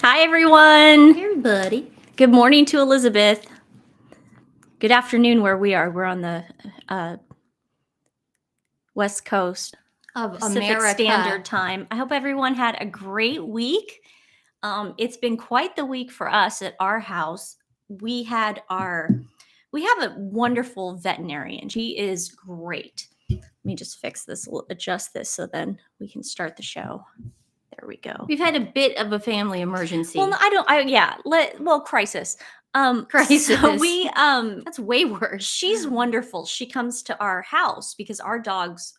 Hi, everyone. Hey, everybody. Good morning to Elizabeth. Good afternoon where we are. We're on the West Coast Of Pacific America. Standard Time. I hope everyone had a great week. It's been quite the week for us at our house. We have a wonderful veterinarian. She is great. Let me just fix this, adjust this so then we can start the show. There we go. We've had a bit of a family emergency. Well, crisis. Crisis. So we That's way worse. she's wonderful. She comes to our house because our dogs,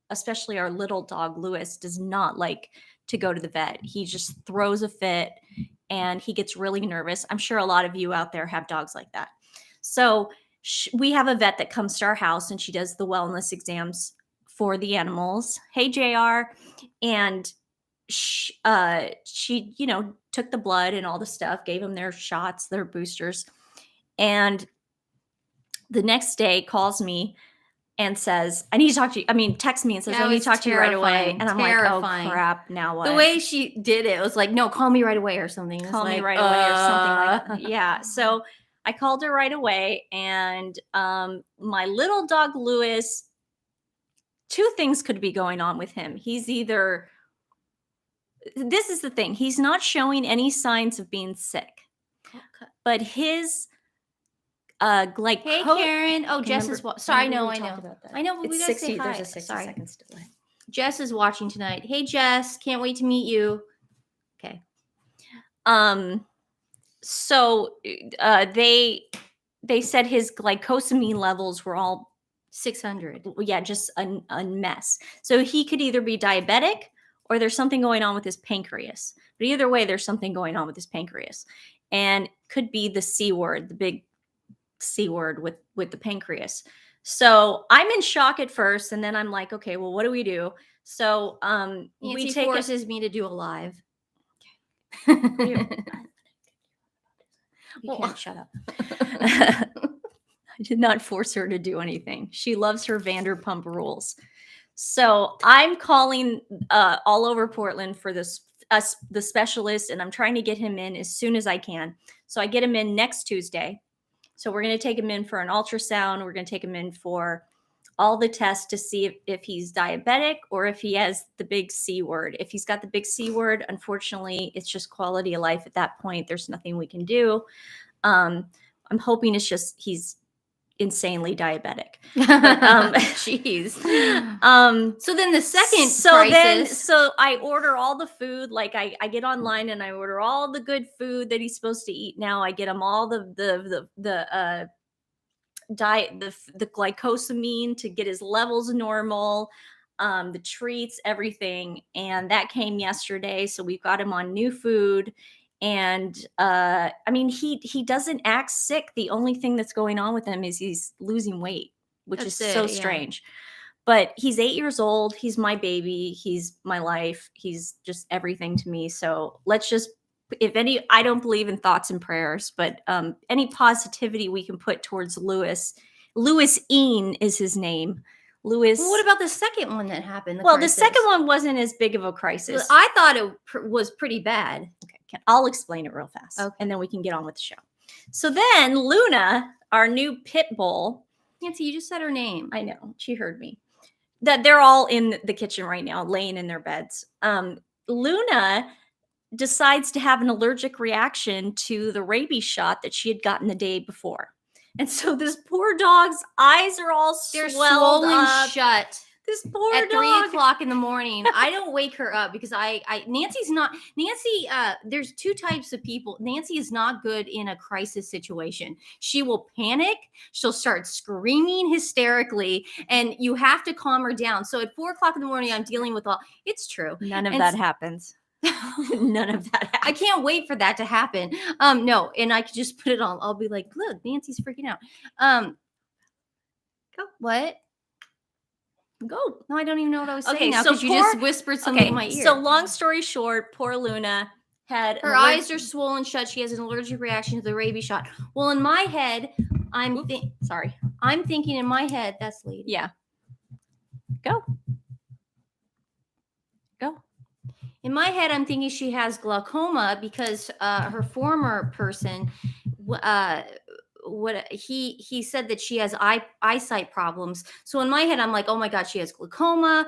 especially our little dog Lewis, does not like to go to the vet. He just throws a fit and he gets really nervous. I'm sure a lot of you out there have dogs like that. So we have a vet that comes to our house and she does the wellness exams for the animals. Hey, JR. And she took the blood and all the stuff, gave them their shots, their boosters. And the next day calls me and says, I need to talk to you. I mean, texts me and says, I need to talk to you right away. And I'm like, oh crap, now what? The way she did it was like, no, call me right away or something. Call me right away or something like that. Yeah. So I called her right away. And my little dog, Lewis, two things could be going on with him. This is the thing. He's not showing any signs of being sick. Okay. But his Hey, Karen. Oh, Jess is sorry. No, I know. I know, but we gotta say hi. There's a 60 seconds delay. Jess is watching tonight. Hey, Jess. Can't wait to meet you. Okay. So they said his glycosamine levels were all 600. Yeah, just a mess. So he could either be diabetic or there's something going on with his pancreas. But either way, there's something going on with his pancreas. And could be the C word, the big C word with the pancreas. So I'm in shock at first. And then I'm like, okay, well, what do we do? So Nancy forces me to do a live. You can't shut up. I did not force her to do anything. She loves her Vanderpump Rules. So I'm calling all over Portland for the specialist, and I'm trying to get him in as soon as I can. So I get him in next Tuesday. So we're going to take him in for an ultrasound. We're going to take him in for all the tests to see if he's diabetic or if he has the big C word. If he's got the big C word, unfortunately, it's just quality of life at that point. There's nothing we can do. I'm hoping it's just he's insanely diabetic. But, jeez. So then the second so I order all the food. Like I get online and I order all the good food that he's supposed to eat. Now I get him all the diet, the glycosamine to get his levels normal, the treats, everything. And that came yesterday. So we've got him on new food. And I mean, he doesn't act sick. The only thing that's going on with him is he's losing weight, which is so strange. But he's 8 years old. He's my baby. He's my life. He's just everything to me. So let's just, I don't believe in thoughts and prayers, but any positivity we can put towards Lewis. Lewis Ean is his name. Lewis. Well, what about the second one that happened? The second one wasn't as big of a crisis. I thought it was pretty bad. Okay, I'll explain it real fast, and then we can get on with the show. So then Luna, our new pit bull. Nancy, you just said her name. I know. She heard me. That they're all in the kitchen right now, laying in their beds. Luna decides to have an allergic reaction to the rabies shot that she had gotten the day before. And so this poor dog's eyes are all swollen up. Shut. This poor at dog. 3 o'clock in the morning. I don't wake her up because Nancy, there's two types of people. Nancy is not good in a crisis situation. She will panic. She'll start screaming hysterically and you have to calm her down. So at 4 o'clock in the morning, I'm dealing with it's true. None of that happens. None of that happens. I can't wait for that to happen. No, and I could just put it on. I'll be like, look, Nancy's freaking out. Go. What? Go. No, I don't even know what I was saying now because you just whispered something in my ear. So long story short, poor Luna had her eyes are swollen shut. She has an allergic reaction to the rabies shot. Well, in my head, I'm thinking in my head, that's lady. Yeah. Go. In my head, I'm thinking she has glaucoma because her former person, what he said that she has eyesight problems. So in my head, I'm like, oh my god, she has glaucoma.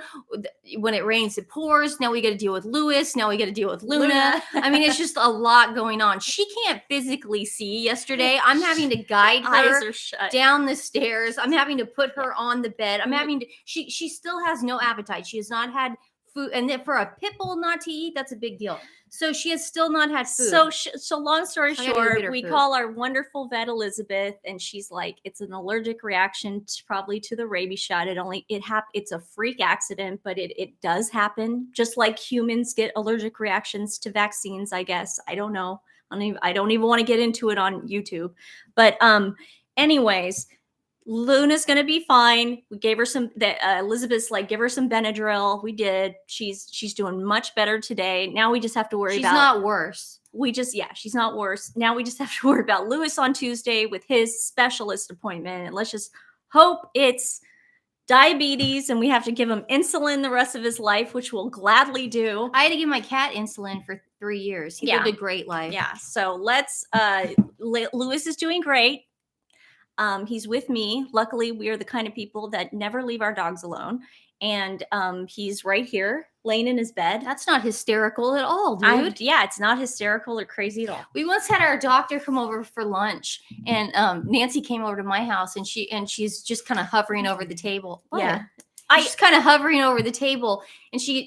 When it rains, it pours. Now we got to deal with Lewis. Now we got to deal with Luna. I mean, it's just a lot going on. She can't physically see. Yesterday, I'm having to guide Eyes her are shut. down the stairs. I'm having to put her on the bed. I'm having to. She still has no appetite. She has not had food, and then for a pit bull not to eat, that's a big deal. So she has still not had food. So long story So I gotta go get short, her we food. call our wonderful vet Elizabeth, and she's like, it's an allergic reaction probably to the rabies shot. It's a freak accident, but it does happen. Just like humans get allergic reactions to vaccines, I guess. I don't know. I don't even want to get into it on YouTube. But anyways, Luna's gonna be fine. We gave her some. Elizabeth's like, give her some Benadryl. We did. She's doing much better today. Now we just have to worry She's about. not worse. She's not worse. Now we just have to worry about Lewis on Tuesday with his specialist appointment, and let's just hope it's diabetes, and we have to give him insulin the rest of his life, which we'll gladly do. I had to give my cat insulin for 3 years. He lived a great life. Yeah. So let's. Lewis is doing great. He's with me. Luckily, we are the kind of people that never leave our dogs alone. And he's right here, laying in his bed. That's not hysterical at all, dude. Yeah, it's not hysterical or crazy at all. We once had our doctor come over for lunch, and Nancy came over to my house, and she's just kind of hovering over the table. Yeah. She's kind of hovering over the table, and she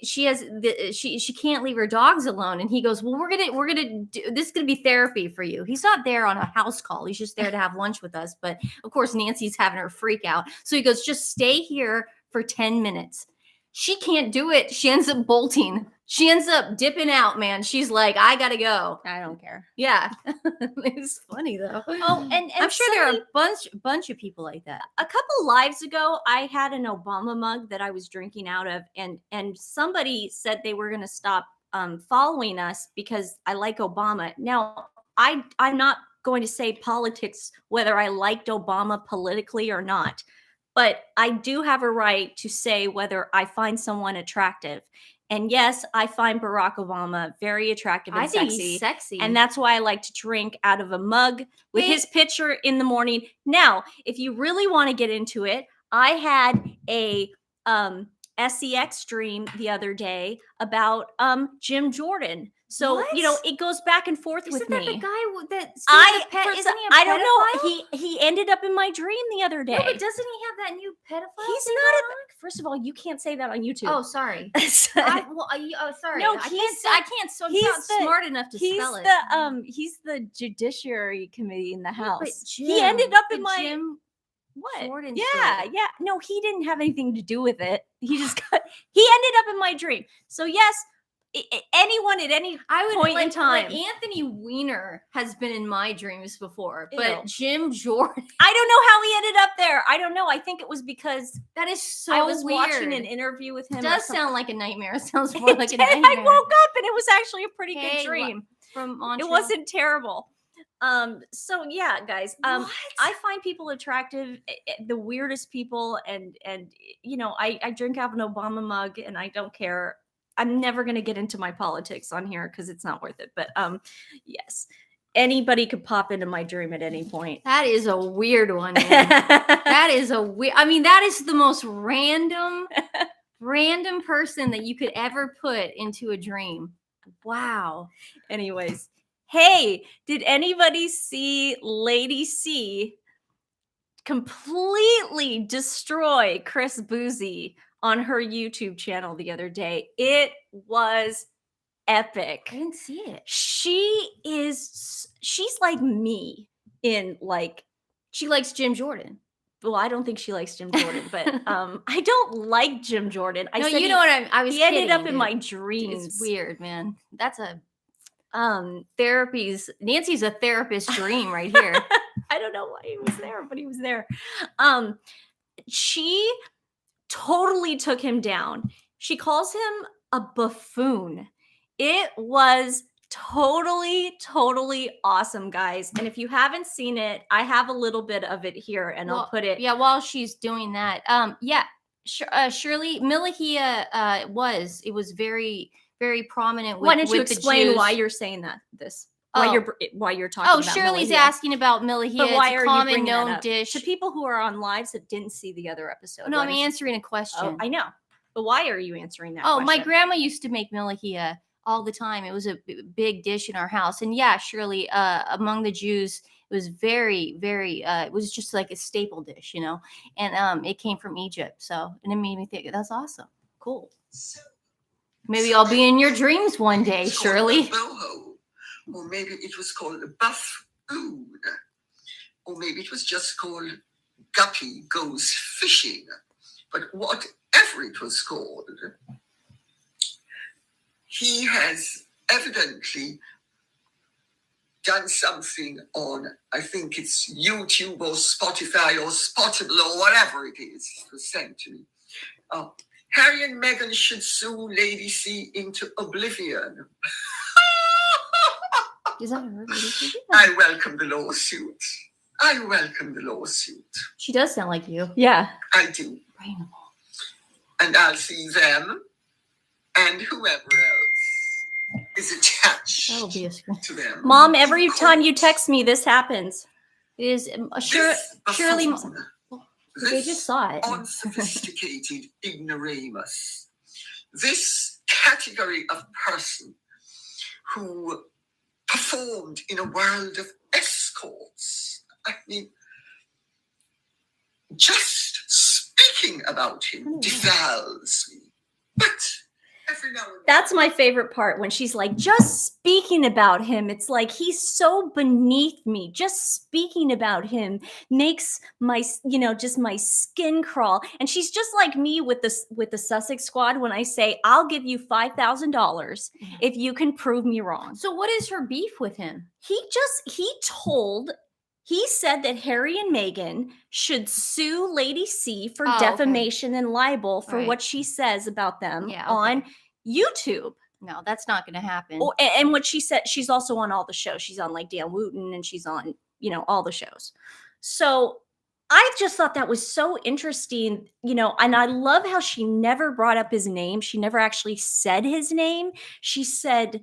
can't leave her dogs alone. And he goes, well, we're gonna do this is gonna be therapy for you. He's not there on a house call. He's just there to have lunch with us. But of course, Nancy's having her freak out. So he goes, just stay here for 10 minutes. She can't do it. She ends up bolting. She ends up dipping out, man. She's like, I gotta go. I don't care. Yeah. It's funny though. Oh, and I'm sure there are a bunch of people like that. A couple lives ago, I had an Obama mug that I was drinking out of, and somebody said they were going to stop following us because I like Obama. Now, I'm not going to say politics, whether I liked Obama politically or not, but I do have a right to say whether I find someone attractive. And yes, I find Barack Obama very attractive and I think sexy. he's sexy. And that's why I like to drink out of a mug with his picture in the morning. Now, if you really want to get into it, I had a SEX dream the other day about Jim Jordan. So, What? it goes back and forth with me. Isn't that the guy that I don't know. He ended up in my dream the other day. No, but doesn't he have that new pedophile? He's thing not going a. First of all, you can't say that on YouTube. Oh, sorry. Sorry. No, he's he's not smart enough to spell it. He's the Judiciary Committee in the Yeah, but House. Jim, He ended up in the my. Jim What? Jordan Yeah. story. No, he didn't have anything to do with it. He just he ended up in my dream. So yes, anyone at any point in time. Like Anthony Weiner has been in my dreams before, but Ew. Jim Jordan. I don't know how he ended up there. I don't know. I think it was because That is so I was weird. watching an interview with him. It or does something. sound like a nightmare. It sounds more like a It did. nightmare. I woke up and it was actually a pretty Hey, good dream. From Montreal. It wasn't terrible. So yeah, guys. What? I find people attractive, the weirdest people, and I drink out of an Obama mug, and I don't care. I'm never gonna get into my politics on here because it's not worth it. But yes, anybody could pop into my dream at any point. That is a weird one. Man. That is a weird. I mean, that is the most random person that you could ever put into a dream. Wow. Anyways, hey, did anybody see Lady C completely destroy Chris Bouzy on her YouTube channel the other day? It was epic. I didn't see it. She's like me in like, She likes Jim Jordan. well, I don't think she likes Jim Jordan, but I don't like Jim Jordan. I was he ended up in dude. my dreams. It's weird, man. That's a Nancy's a therapist dream right here. I don't know why he was there, but he was there. She totally took him down. She calls him a buffoon. It was totally awesome, guys. And if you haven't seen it, I have a little bit of it here, and I'll put it. Yeah, while she's doing that. Shirley Millahia it was very very prominent with Why don't you with the explain Jews. why you're saying this? Oh. Why you're talking Oh, about Shirley's Milahia. asking about Milahia. But why it's a are you common bringing that known up? dish. To people who are on lives that didn't see the other episode. No, why I'm don't you- answering a question. Oh, I know. But why are you answering that Oh, question? my grandma used to make Milahia all the time. It was a big dish in our house. And yeah, Shirley, among the Jews, it was very, very, it was just like a staple dish, you know, and it came from Egypt. So, and it made me think, that's awesome. Cool. Maybe I'll be in your dreams one day, Shirley. Boho, or maybe it was called a buffoon, or maybe it was just called Guppy Goes Fishing. But whatever it was called, he has evidently done something on, I think it's YouTube or Spotify or Spottable or whatever it is. It was sent to me. Harry and Meghan should sue Lady C into oblivion. Is that her? I welcome the lawsuit. I welcome the lawsuit. She does sound like you. Yeah. I do. And I'll see them and whoever else is attached That'll be a screen. to them. Mom, every time you text me, this happens. It is Shirley. They just saw it. Unsophisticated ignoramus. This category of person who performed in a world of escorts. I mean, just speaking about him defiles me. But every now and then, That's my favorite part when she's like, just speaking about him. It's like, he's so beneath me. Just speaking about him makes my, just my skin crawl. And she's just like me with the Sussex squad when I say, I'll give you $5,000 if you can prove me wrong. So what is her beef with him? He said that Harry and Meghan should sue Lady C for Oh, defamation and libel for Right. what she says about them Yeah, on okay. YouTube. No, that's not going to happen. Oh, and what she said, she's also on all the shows. She's on like Dan Wooten and she's on, all the shows. So I just thought that was so interesting, and I love how she never brought up his name. She never actually said his name. She said,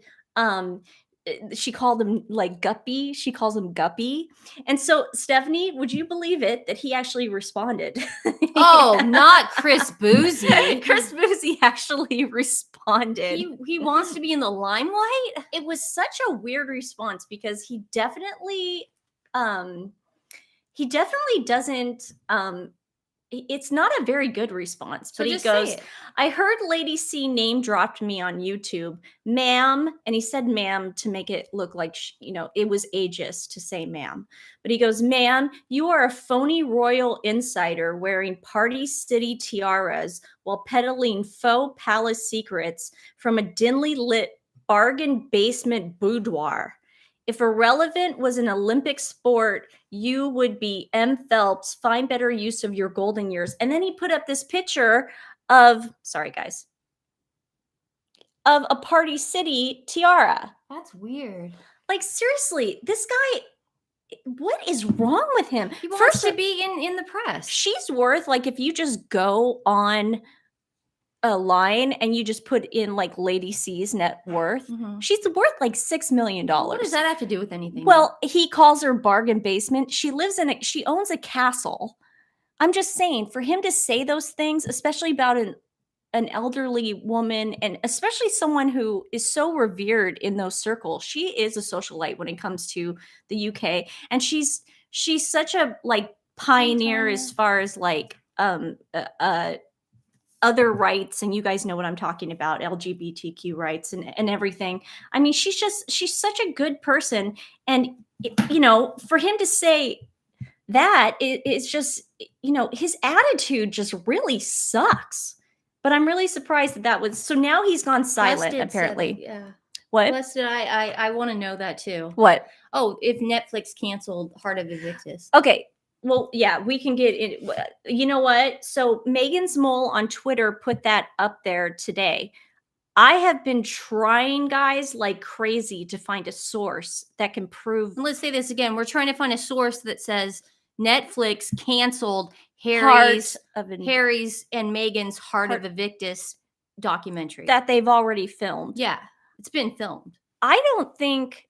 she called him like Guppy. She calls him Guppy. And so, Stephanie, would you believe it that he actually responded? Oh, not Chris Bouzy. Chris Bouzy actually responded. He wants to be in the limelight? It was such a weird response because he definitely doesn't it's not a very good response, but he goes, I heard Lady C name dropped me on YouTube, ma'am. And he said ma'am to make it look like, it was ageist to say ma'am. But he goes, ma'am, you are a phony royal insider wearing Party City tiaras while peddling faux palace secrets from a dimly lit bargain basement boudoir. If irrelevant was an Olympic sport, you would be M. Phelps. Find better use of your golden years. And then he put up this picture of, sorry guys, of a Party City tiara. That's weird. Like seriously, this guy, what is wrong with him? He wants to be in the press. She's worth, like, if you just go on a line and you just put in like Lady C's net worth, she's worth like $6 million. What does that have to do with anything? Well, he calls her bargain basement. She owns a castle. I'm just saying, for him to say those things, especially about an elderly woman, and especially someone who is so revered in those circles, she is a socialite when it comes to the UK. And she's such a like pioneer as far as like other rights, and you guys know what I'm talking about, LGBTQ rights and everything. I mean, she's such a good person. And, for him to say that, it's just, his attitude just really sucks. But I'm really surprised that was, so now he's gone silent, apparently. Yeah. What? Blessed, I want to know that too. What? Oh, if Netflix canceled Heart of Invictus. Okay. Well, yeah, we can get it. You know what? So Megan's Mole on Twitter put that up there today. I have been trying, guys, like crazy to find a source that can prove. Let's say this again. We're trying to find a source that says Netflix canceled Harry's and Meghan's Heart of Invictus documentary that they've already filmed. Yeah, it's been filmed. I don't think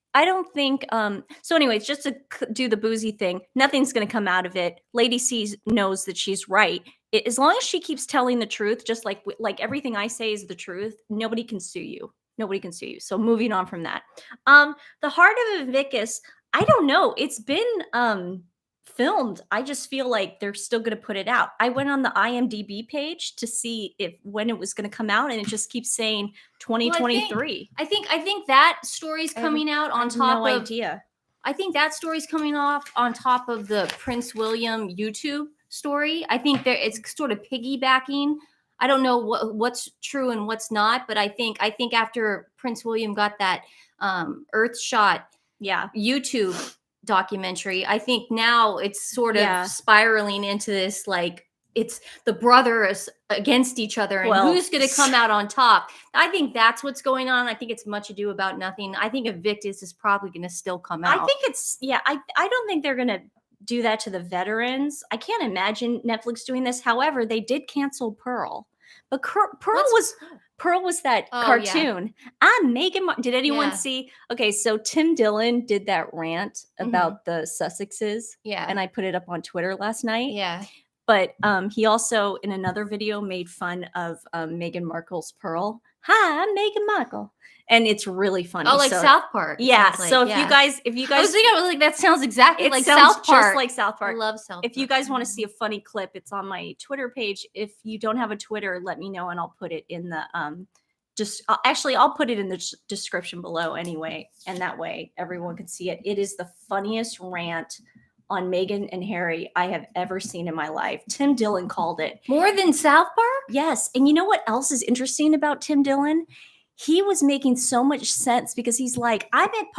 so anyways, just to do the Bouzy thing, nothing's going to come out of it. Lady C knows that she's right. As long as she keeps telling the truth, just like everything I say is the truth, nobody can sue you. Nobody can sue you. So moving on from that. The Heart of Invictus, I don't know. It's been filmed. I just feel like they're still going to put it out. I went on the IMDb page to see when it was going to come out, and it just keeps saying 2023. I think that story's coming out on top no of idea. I think that story's coming off on top of the Prince William YouTube story. I think it's sort of piggybacking. I don't know what's true and what's not, but I think after Prince William got that Earthshot YouTube documentary, I think now it's sort of spiraling into this, like, it's the brothers against each other and who's going to come out on top. I think that's what's going on. I think it's Much Ado About Nothing. I think Invictus is probably going to still come out. I think it's I don't think they're going to do that to the veterans. I can't imagine Netflix doing this. However, they did cancel Pearl. But Pearl was that cartoon. Meghan. Did anyone see? Okay, so Tim Dillon did that rant about the Sussexes. Yeah. And I put it up on Twitter last night. Yeah. But he also, in another video, made fun of Meghan Markle's Pearl. Hi, I'm Meghan Markle. And it's really funny. Oh, like South Park. Yeah. So if you guys, I was like, that sounds exactly like South Park. Just like South Park. I love South Park. If you guys want to see a funny clip, it's on my Twitter page. If you don't have a Twitter, let me know and I'll put it in the I'll put it in the description below anyway, and that way everyone can see it. It is the funniest rant on Meghan and Harry I have ever seen in my life. Tim Dillon called it. More than South Park? Yes. And you know what else is interesting about Tim Dillon? He was making so much sense because he's like,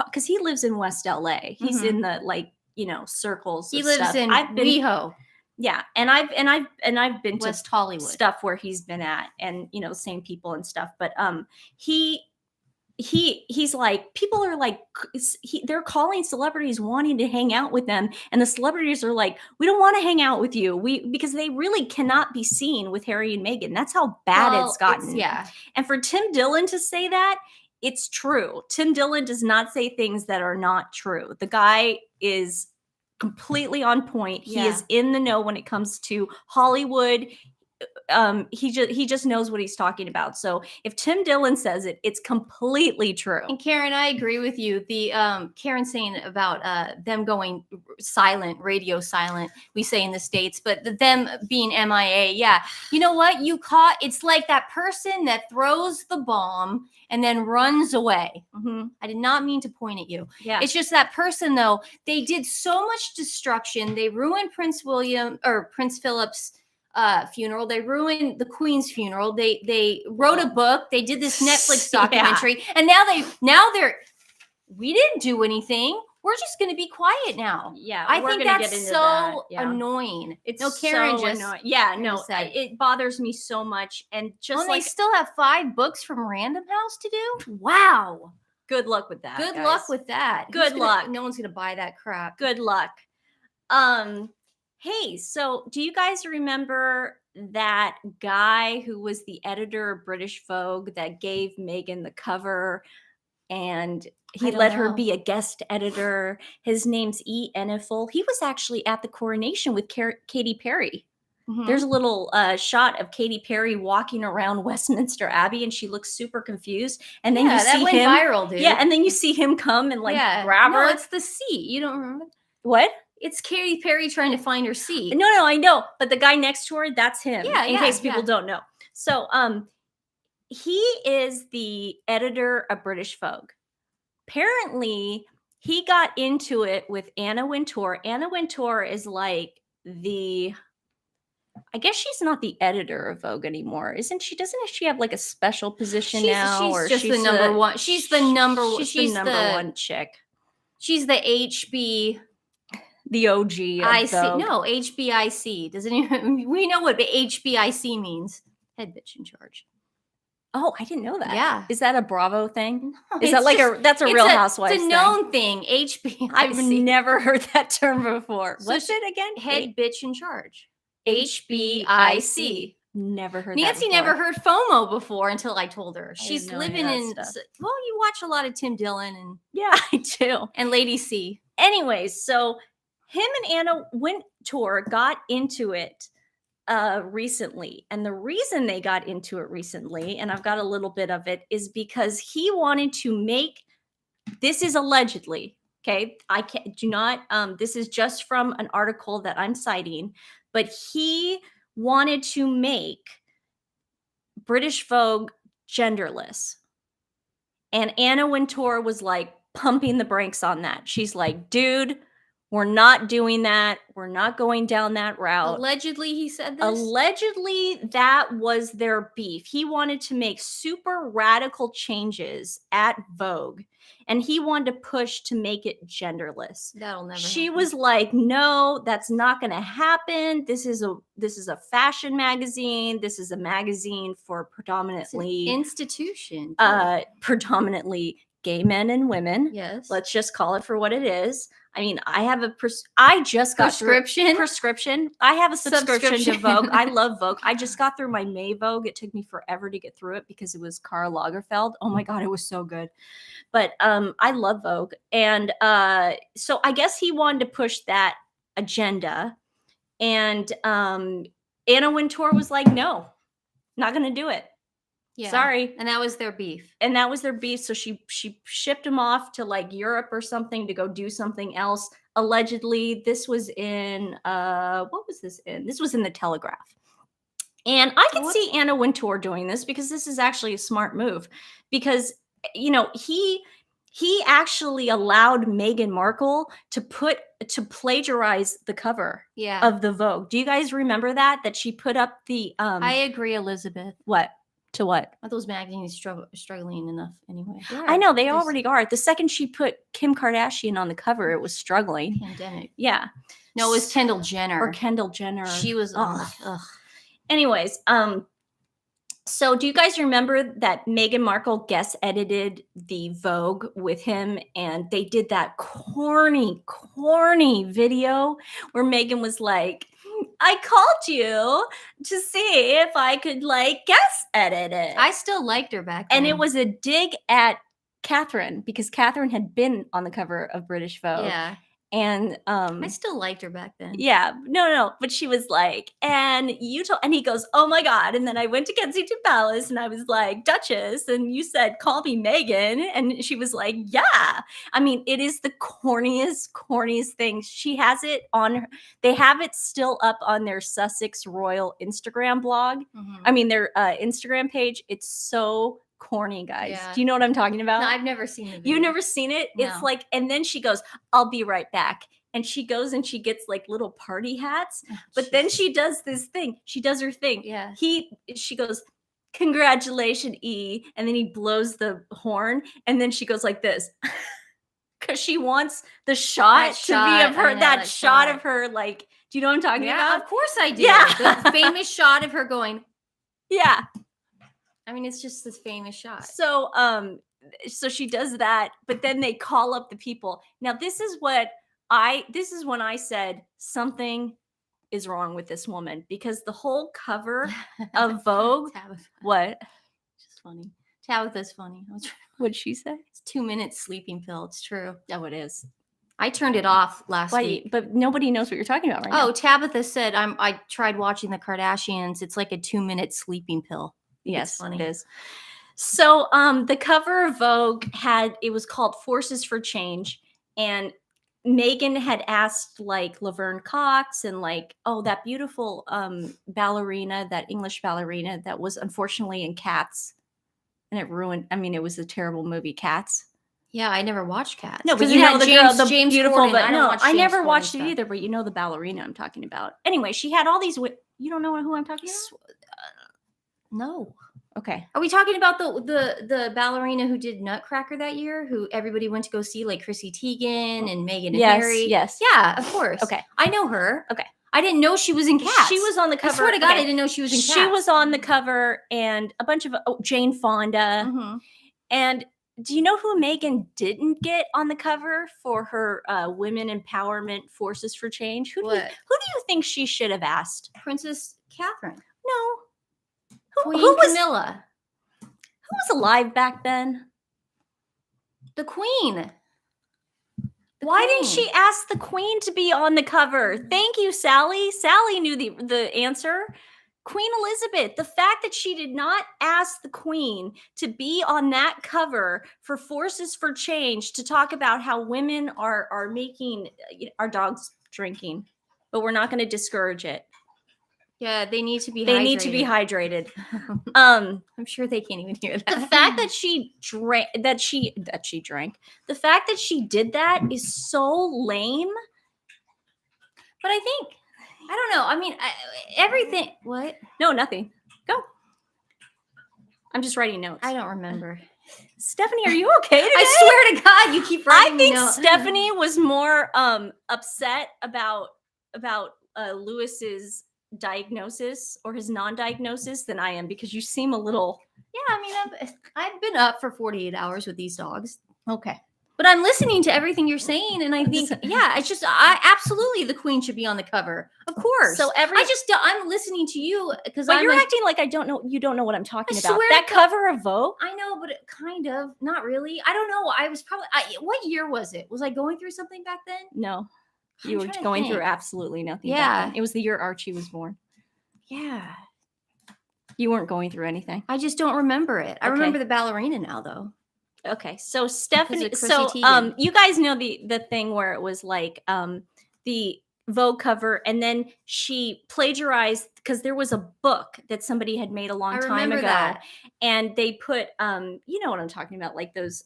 because he lives in West LA. He's in the circles. He lives in WeHo. Yeah. And I've been West to Hollywood stuff where he's been at, and same people and stuff. But he's like, people are like, they're calling celebrities wanting to hang out with them, and the celebrities are like, we don't want to hang out with you, because they really cannot be seen with Harry and Meghan. That's how bad it's gotten. And for Tim Dillon to say that, it's true. Tim Dillon does not say things that are not true. The guy is completely on point. He is in the know when it comes to Hollywood. He just knows what he's talking about. So if Tim Dillon says it, it's completely true. And Karen, I agree with you. The Karen saying about them going silent, radio silent, we say in the States, but them being MIA. Yeah. You know what? It's like that person that throws the bomb and then runs away. I did not mean to point at you. Yeah. It's just that person, though. They did so much destruction. They ruined Prince Philip's funeral. They ruined the Queen's funeral. They wrote a book. They did this Netflix documentary, and now they're we didn't do anything. We're just going to be quiet now. Yeah, I think that's so annoying. It's Karen so annoying. Yeah, no, it bothers me so much. And just they still have 5 books from Random House to do. Wow. Good luck with that. Good luck with that. Good luck. No one's going to buy that crap. Good luck. Hey, so do you guys remember that guy who was the editor of British Vogue that gave Meghan the cover, and he let her be a guest editor? His name's E56. He was actually at the coronation with Katy Perry. There's a little shot of Katy Perry walking around Westminster Abbey, and she looks super confused. And then you see that went him viral, dude. Yeah, and then you see him come and grab her. No, it's the seat. You don't remember what? It's Katy Perry trying to find her seat. No, I know. But the guy next to her, that's him. Yeah, in case people don't know. So he is the editor of British Vogue. Apparently, he got into it with Anna Wintour. Anna Wintour is like I guess she's not the editor of Vogue anymore, isn't she? Doesn't she have like a special position now? She's just the number one. She's the number one. She's the number one chick. She's the HB. The OG of Vogue. No, HBIC. Doesn't even we know what HBIC means? Head bitch in charge. Oh, I didn't know that. Yeah. Is that a Bravo thing? No, is that like that's a Real Housewives thing? It's a known thing. HBIC. I've never heard that term before. What's it again? Head bitch in charge. HBIC. Never heard Nancy that never before. heard FOMO before until I told her. She's know any of living that in. stuff. Well, you watch a lot of Tim Dillon Yeah, I do. and Lady C. Anyways, so him and Anna Wintour got into it recently. And the reason they got into it recently, and I've got a little bit of it, is because he wanted to make, this is allegedly, okay? I can't, do not, this is just from an article that I'm citing, but he wanted to make British Vogue genderless. And Anna Wintour was like pumping the brakes on that. She's like, dude, we're not doing that. We're not going down that route. Allegedly, he said this. Allegedly, that was their beef. He wanted to make super radical changes at Vogue, and he wanted to push to make it genderless. That'll never. She happen. was like, "No, that's not going to happen. This is a fashion magazine. This is a magazine for predominantly institution. predominantly gay men and women. Yes. Let's just call it for what it is. I mean, I have I just got prescription. I have a subscription to Vogue. I love Vogue. I just got through my May Vogue. It took me forever to get through it because it was Karl Lagerfeld. Oh my God, it was so good. But I love Vogue. And so I guess he wanted to push that agenda. And Anna Wintour was like, no, not going to do it. Yeah. Sorry. And that was their beef. So she shipped him off to like Europe or something to go do something else. Allegedly, this was in what was this in? This was in the Telegraph. And I can see Anna Wintour doing this because this is actually a smart move, because you know, he actually allowed Meghan Markle to plagiarize the cover of the Vogue. Do you guys remember that she put up the I agree, Elizabeth. What? To what? Are those magazines struggling enough anyway? Yeah, I know they already are. The second she put Kim Kardashian on the cover, it was struggling. Pandemic. Yeah. No, it was Kendall Jenner. She was. Ugh. Anyways, so do you guys remember that Meghan Markle guest edited the Vogue with him, and they did that corny video where Meghan was like, I called you to see if I could like guest edit it. I still liked her back then. And it was a dig at Catherine because Catherine had been on the cover of British Vogue. Yeah. And I still liked her back then. Yeah. No. But she was like, and he goes, oh my God. And then I went to Kensington Palace and I was like, Duchess. And you said, call me Meghan. And she was like, yeah. I mean, it is the corniest thing. She has it on they have it still up on their Sussex Royal Instagram blog. Mm-hmm. I mean, their Instagram page. It's so corny, guys. Yeah. Do you know what I'm talking about? No, I've never seen it. You've never seen it? No. It's like, and then she goes, I'll be right back. And she goes and she gets like little party hats. But then she does this thing. She does her thing. Yeah. She goes, congratulations, E. And then he blows the horn. And then she goes like this. Because she wants the shot to be of her, that shot of her, like, do you know what I'm talking about? Yeah, of course I do. Yeah. The famous shot of her going. Yeah. I mean, it's just this famous shot. So, so she does that, but then they call up the people. Now, this is when I said something is wrong with this woman, because the whole cover of Vogue, what? Just funny. Tabitha's funny. What'd she say? It's 2 minutes sleeping pill. It's true. Oh, it is. I turned it off last week. But nobody knows what you're talking about right now. Oh, Tabitha said I tried watching the Kardashians. It's like a 2-minute sleeping pill. Yes, it is. So the cover of Vogue it was called Forces for Change, and Meghan had asked like Laverne Cox and like, oh, that beautiful ballerina, that English ballerina that was unfortunately in Cats, and it ruined. I mean, it was a terrible movie, Cats. Yeah, I never watched Cats. No, but you know the girl, the James beautiful. Corden. But no, I never watched it either. But you know the ballerina I'm talking about. Anyway, she had all these. You don't know who I'm talking about? No. Okay. Are we talking about the ballerina who did Nutcracker that year, who everybody went to go see, like Chrissy Teigen and Meghan and Harry? Yes. Yeah, of course. Okay. I know her. Okay. I didn't know she was in Cats. She was on the cover. I swear to God, I didn't know she was in Cats. She was on the cover, and a bunch of Jane Fonda. Mm-hmm. And do you know who Meghan didn't get on the cover for her women empowerment Forces for Change? Who do you think she should have asked? Princess Catherine. No. Queen who was Camilla. alive back then? The Queen. Why didn't she ask the Queen to be on the cover? Thank you, Sally. Sally knew the answer. Queen Elizabeth. The fact that she did not ask the Queen to be on that cover for Forces for Change to talk about how women are making our dogs drinking, but we're not going to discourage it. Yeah, they need to be. They need to be hydrated. I'm sure they can't even hear that. The fact that she drank, that she drank, the fact that she did that is so lame. But I think, I don't know. I mean, everything. What? No, nothing. Go. I'm just writing notes. I don't remember. Stephanie, are you okay today? I swear to God, you keep writing. I think notes. Stephanie was more upset about Lewis's diagnosis or his non-diagnosis than I am, because you seem a little. Yeah, I mean, I've been up for 48 hours with these dogs. Okay. But I'm listening to everything you're saying, and I think, yeah, it's just, I absolutely, the Queen should be on the cover, of course. So I'm listening to you because you're acting like I don't know. You don't know what I'm talking about. swear That to cover of Vogue. I know, but kind of, not really. I don't know. I was probably. What year was it? Was I going through something back then? No, I'm you were trying to going through think. absolutely nothing. Yeah. back then. It was the year Archie was born. Yeah, You weren't going through anything. I just don't remember it. I Okay. remember the ballerina now, though. Okay, so Stephanie, Chrissy so Teigen. you guys know the thing where it was like the Vogue cover, and then she plagiarized because there was a book that somebody had made a long I time remember ago, that. and they put you know what I'm talking about, like those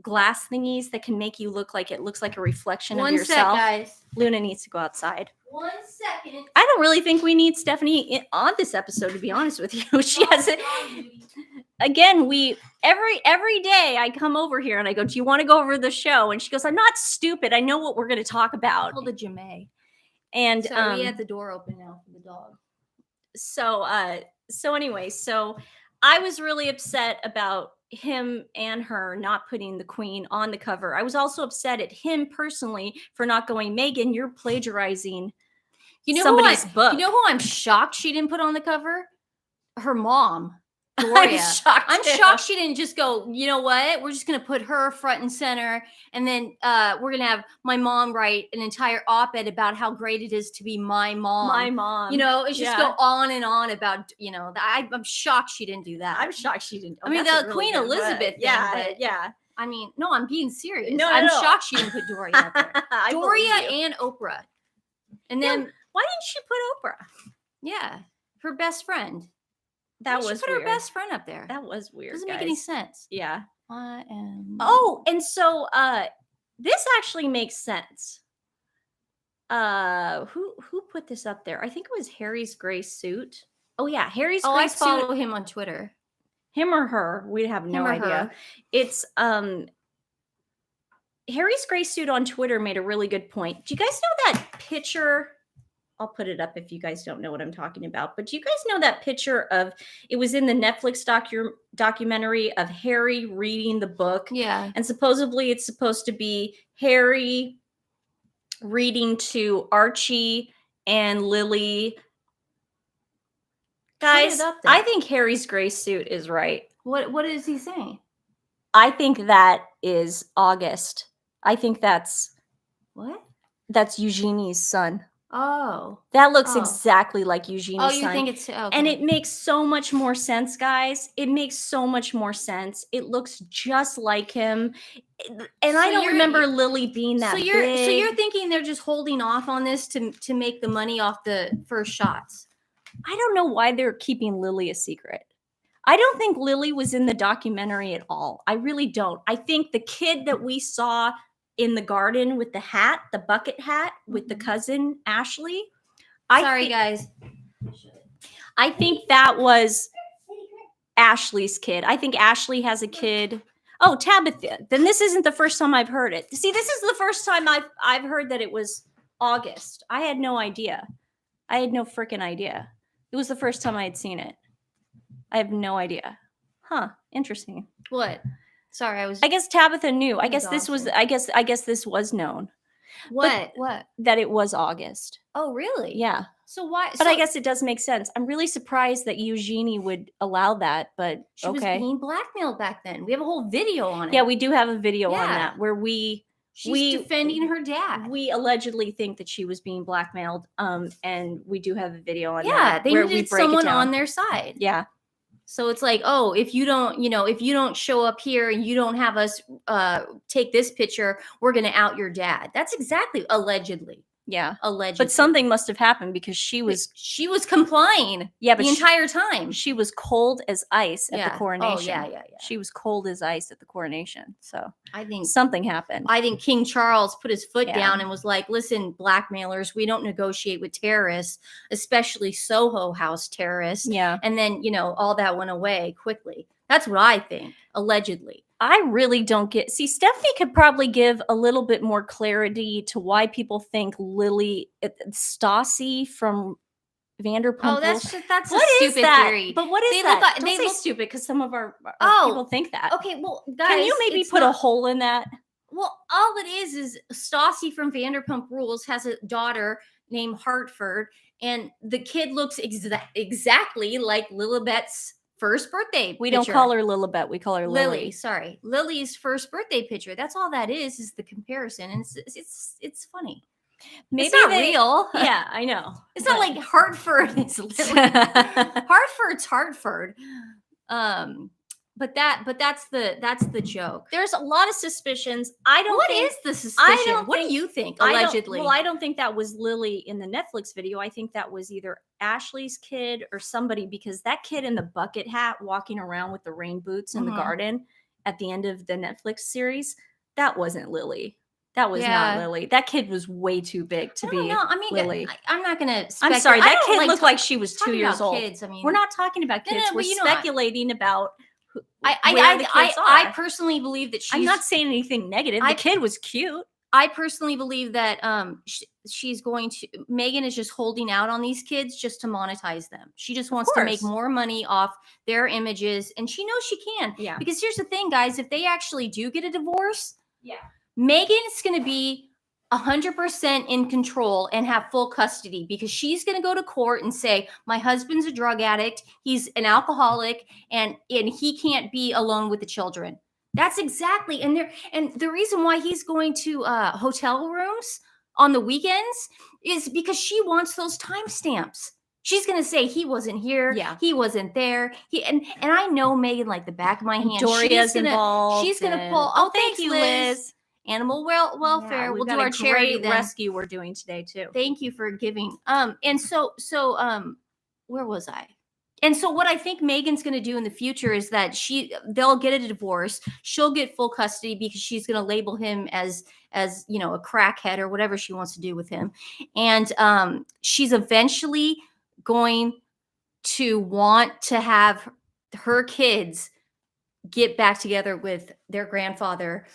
glass thingies that can make you look like it looks like a reflection of One sec, yourself. guys. Luna needs to go outside. 1 second. I don't really think we need Stephanie on this episode, to be honest with you. She has it. Again, we every day I come over here and I go, "Do you want to go over the show?" And she goes, "I'm not stupid. I know what we're going to talk about." Hold the Jamae. And So we had the door open now for the dog. So anyway, so I was really upset about him and her not putting the Queen on the cover. I was also upset at him personally for not going, "Meghan, you're plagiarizing somebody's book." You know who I'm shocked she didn't put on the cover? Her mom, I'm Gloria. shocked. I'm too. shocked she didn't just go, you know what? We're just going to put her front and center. And then we're going to have my mom write an entire op-ed about how great it is to be my mom. My mom. You know, it's just Yeah. go on and on about, you know, I'm shocked she didn't do that. I'm shocked she didn't. I mean, that's a the really Queen good Elizabeth one. thing, Yeah, but- yeah. I mean, no, I'm being serious. No, I'm no. shocked she didn't put Doria up there. I Doria believe you. and Oprah. And Yeah, then, why didn't she put Oprah? yeah, her best friend. That Why was she put weird. her best friend up there. That was weird. Doesn't make any guys. sense. Yeah. I am. Oh, and so this actually makes sense. Who put this up there? I think it was Harry's gray suit. Oh yeah, Harry's Oh, gray I suit. follow him on Twitter. Him or her, we have no Him or idea. her. It's Harry's gray suit on Twitter made a really good point. Do you guys know that picture? I'll put it up if you guys don't know what I'm talking about. But do you guys know that picture of, it was in the Netflix documentary of Harry reading the book? Yeah. And supposedly it's supposed to be Harry reading to Archie and Lily. Guys, it up there. I think Harry's gray suit is right. What is he saying? I think that is August. I think that's What? Eugenie's son. Oh. That looks Oh. exactly like Eugenie's Oh, son. you think it's okay. And it makes so much more sense, guys. It makes so much more sense. It looks just like him. And I So don't you're- remember Lily being that so you're big. thinking they're just holding off on this to make the money off the first shots. I don't know why they're keeping Lily a secret. I don't think Lily was in the documentary at all. I really don't. I think the kid that we saw in the garden with the hat, the bucket hat with the cousin Ashley. Sorry, guys. I think that was Ashley's kid. I think Ashley has a kid. Oh, Tabitha. Then this isn't the first time I've heard it. See, this is the first time I've heard that it was August. I had no idea. I had no freaking idea. It was the first time I had seen it. I have no idea. Huh. Interesting. What? Sorry, I guess Tabitha knew. I The guess this dog's was here. I guess this was known What? What? that it was August. Oh, really? Yeah. So why? But I guess it does make sense. I'm really surprised that Eugenie would allow that, but she was being blackmailed back then. We have a whole video on it. Yeah, we do have a video on Yeah. that where she's defending her dad. We allegedly think that she was being blackmailed. And we do have a video on that. Yeah, they where we needed break it someone down. on their side. Yeah. So it's like, oh, if you don't show up here and you don't have us take this picture, we're going to out your dad. That's exactly allegedly. Yeah. Allegedly. But something must have happened because she was complying. Yeah, but the entire time. She was cold as ice at the coronation. Oh, yeah. She was cold as ice at the coronation. So I think something happened. I think King Charles put his foot down and was like, listen, blackmailers, we don't negotiate with terrorists, especially Soho House terrorists. Yeah. And then, all that went away quickly. That's what I think, allegedly. I really don't get. See, Stephanie could probably give a little bit more clarity to why people think Lily Stassi from Vanderpump. Oh, that's what a is stupid that? theory. But what is They that? look- Don't they say look- stupid because some of our people think that. Okay, well, guys, can you maybe put a hole in that? Well, all it is Stassi from Vanderpump Rules has a daughter named Hartford, and the kid looks exactly like Lilibet's first birthday We picture. don't call her Lilibet. We call her Lily. Sorry, Lily's first birthday picture. That's all that is the comparison, and it's funny. Maybe it's not real. Yeah, I know. It's not like Hartford is Lily. Hartford's Hartford. But that's the joke. There's a lot of suspicions. I don't. What think, is the suspicion? What think- do you think? I don't- Allegedly. I don't think that was Lily in the Netflix video. I think that was either Ashley's kid or somebody, because that kid in the bucket hat walking around with the rain boots in the garden at the end of the Netflix series, that wasn't Lily. That was not Lily. That kid was way too big to be Lily. I'm not going to. I'm sorry. That kid looked like she was 2 years old. Kids, I mean, we're not talking about kids. No, We're speculating about. Where the kids are. I personally believe that she's. I'm not saying anything negative. The kid was cute. I personally believe that she's going to. Meghan is just holding out on these kids just to monetize them. She just wants to make more money off their images, and she knows she can. Yeah. Because here's the thing, guys: if they actually do get a divorce, Meghan is going to be 100% in control and have full custody, because she's going to go to court and say, my husband's a drug addict, he's an alcoholic, and he can't be alone with the children. That's exactly. And the reason why he's going to hotel rooms on the weekends is because she wants those timestamps. She's going to say he wasn't here. Yeah. He wasn't there. And I know Meghan like the back of my hand. Doria's involved. She's going to pull. Oh, thank you, Liz. Animal welfare. Yeah, we'll do our charity rescue we're doing today too. Thank you for giving. And so where was I? And so what I think Meghan's going to do in the future is that they'll get a divorce. She'll get full custody because she's going to label him as a crackhead or whatever she wants to do with him. And she's eventually going to want to have her kids get back together with their grandfather,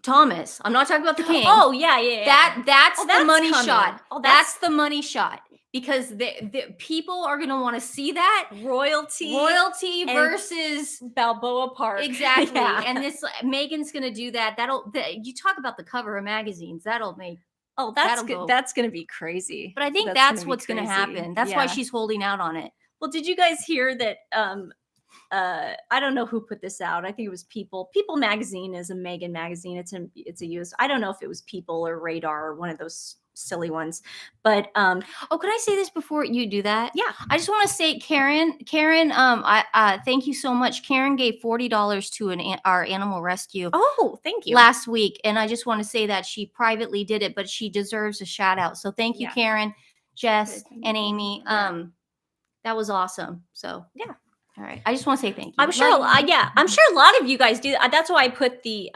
Thomas. I'm not talking about the king. Oh, yeah. That's the money coming. shot. Oh, that's the money shot, because the people are going to want to see that royalty versus Balboa Park. Exactly. Yeah. And this Meghan's going to do that. You talk about the cover of magazines. That'll make. Oh, that's good. That's going to be crazy. But I think that's what's going to happen. That's why she's holding out on it. Well, did you guys hear that? I don't know who put this out. I think it was People. People magazine is a Meghan magazine. It's a US. I don't know if it was People or Radar or one of those silly ones. But could I say this before you do that? Yeah. I just want to say, Karen, I thank you so much. Karen gave $40 to our animal rescue. Oh, thank you. Last week, and I just want to say that she privately did it, but she deserves a shout out. So thank you, Karen, Jess, and Amy. That was awesome. So yeah. All right. I just want to say thank you. I'm sure a lot of you guys do that. That's why I put the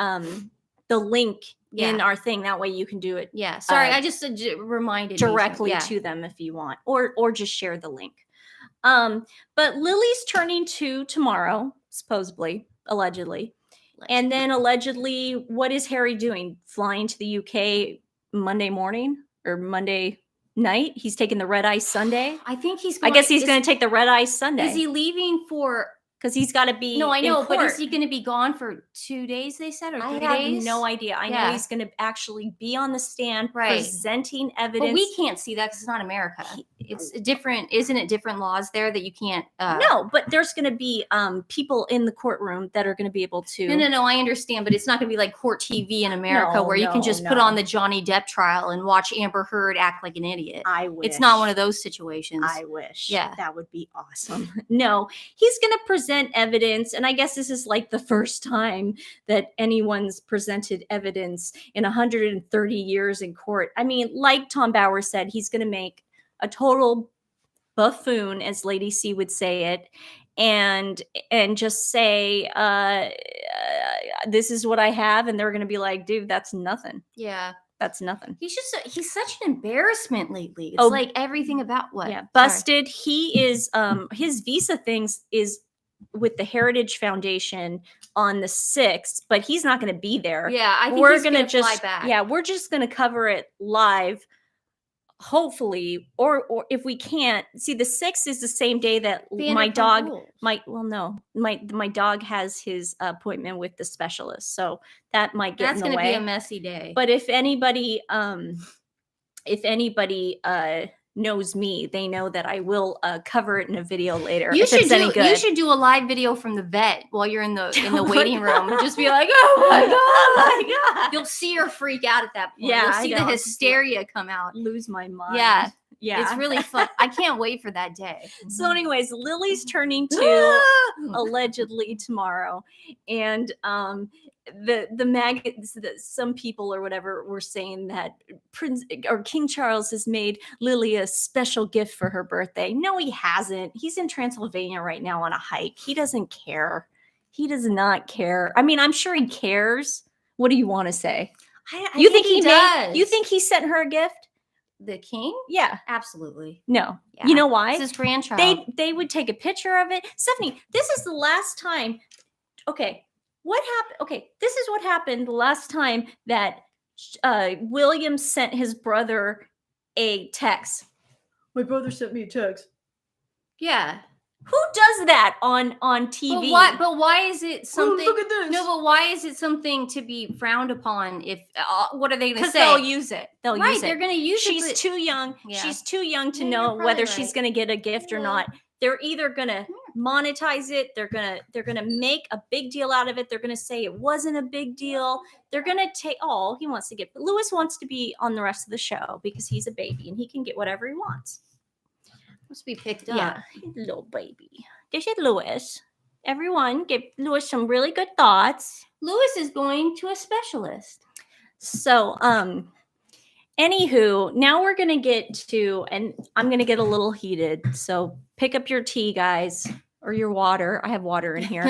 link in our thing. That way you can do it. Yeah. Sorry, I just reminded directly to them if you want, or just share the link. But Lily's turning 2 tomorrow, supposedly, allegedly. And then allegedly, what is Harry doing? Flying to the UK Monday morning or Monday night? He's taking the red eye Sunday. I think he's. I guess he's going to take the red eye Sunday. Is he leaving for because he's got to be. No, I know, in but is court. he going to be gone for 2 days? They said, or 3 I have days? no idea. I know Yeah. he's going to actually be on the stand Right. presenting evidence. But we can't see that because it's not America. It's different, isn't it? Different laws there that you can't. No, but there's going to be people in the courtroom that are going to be able to. No. I understand, but it's not going to be like court TV in America No, where you can just put no. on the Johnny Depp trial and watch Amber Heard act like an idiot. I wish. It's not one of those situations. I wish. Yeah. That would be awesome. No, he's going to present evidence. And I guess this is like the first time that anyone's presented evidence in 130 years in court. I mean, like Tom Bauer said, he's going to make a total buffoon, as Lady C would say it, and just say, this is what I have. And they're going to be like, dude, that's nothing. Yeah. That's nothing. He's such an embarrassment lately. It's Oh, like everything about what? Yeah, Sorry. busted. He is his visa things is with the Heritage Foundation on the 6th, but he's not going to be there. Yeah, I think we're he's gonna just fly back. Yeah, we're just going to cover it live. Hopefully, or if we can't, see, the 6th is the same day that my dog my dog has his appointment with the specialist, so that might get That's in the way. Be a messy day. But if anybody knows me, they know that I will cover it in a video later. You if it's any good. You should do a live video from the vet while you're in the waiting room. Just be like, oh my god, oh my god! You'll see her freak out at that point. Yeah, You'll I see the know. hysteria come out. Lose my mind. Yeah. Yeah, It's really fun. I can't wait for that day. So, anyways, Lily's turning 2 allegedly tomorrow, and some people or whatever were saying that King Charles has made Lily a special gift for her birthday. No, he hasn't. He's in Transylvania right now on a hike. He doesn't care. He does not care. I mean, I'm sure he cares. What do you want to say? You think he does? You think he sent her a gift? The king? Yeah, absolutely. No. Yeah. You know why? It's his grandchild. They would take a picture of it. Stephanie, this is the last time. Okay, what happened? Okay, this is what happened the last time that William sent his brother a text. My brother sent me a text. Yeah. Who does that on TV? But why is it something? Oh, look at this. No, but why is it something to be frowned upon? If what are they going to say? They'll use it. They'll use it. They're going to use it. She's too young. Yeah. She's too young to Yeah, know you're whether probably she's right. going to get a gift or not. They're either going to monetize it. They're going to make a big deal out of it. They're going to say it wasn't a big deal. They're going to take. Oh, he wants to get. But Lewis wants to be on the rest of the show because he's a baby and he can get whatever he wants. Must be picked up. Yeah, little baby. This is Lewis. Everyone, give Lewis some really good thoughts. Lewis is going to a specialist. So, anywho, now we're gonna get to, and I'm gonna get a little heated. So pick up your tea, guys, or your water. I have water in here.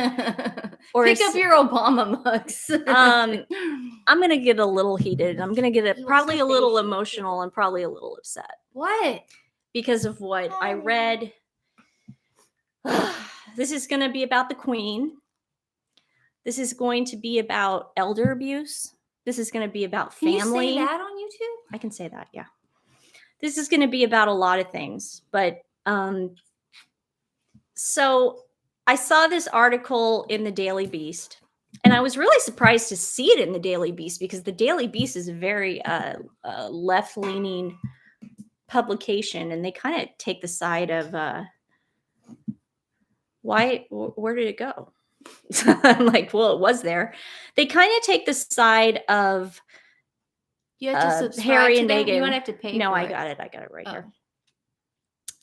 Or pick up your Obama mugs. I'm gonna get a little heated. I'm gonna get probably a little emotional and probably a little upset. What? Because of what I read. This is going to be about the Queen. This is going to be about elder abuse. This is going to be about family. Can you say that on YouTube? I can say that, yeah. This is going to be about a lot of things. But so I saw this article in the Daily Beast, and I was really surprised to see it in the Daily Beast because the Daily Beast is a very left-leaning publication, and they kind of take the side of where did it go? I'm like, well, it was there. They kind of take the side of you have to subscribe Harry to and them? Meghan. You don't have to pay No, for I it. got it right here.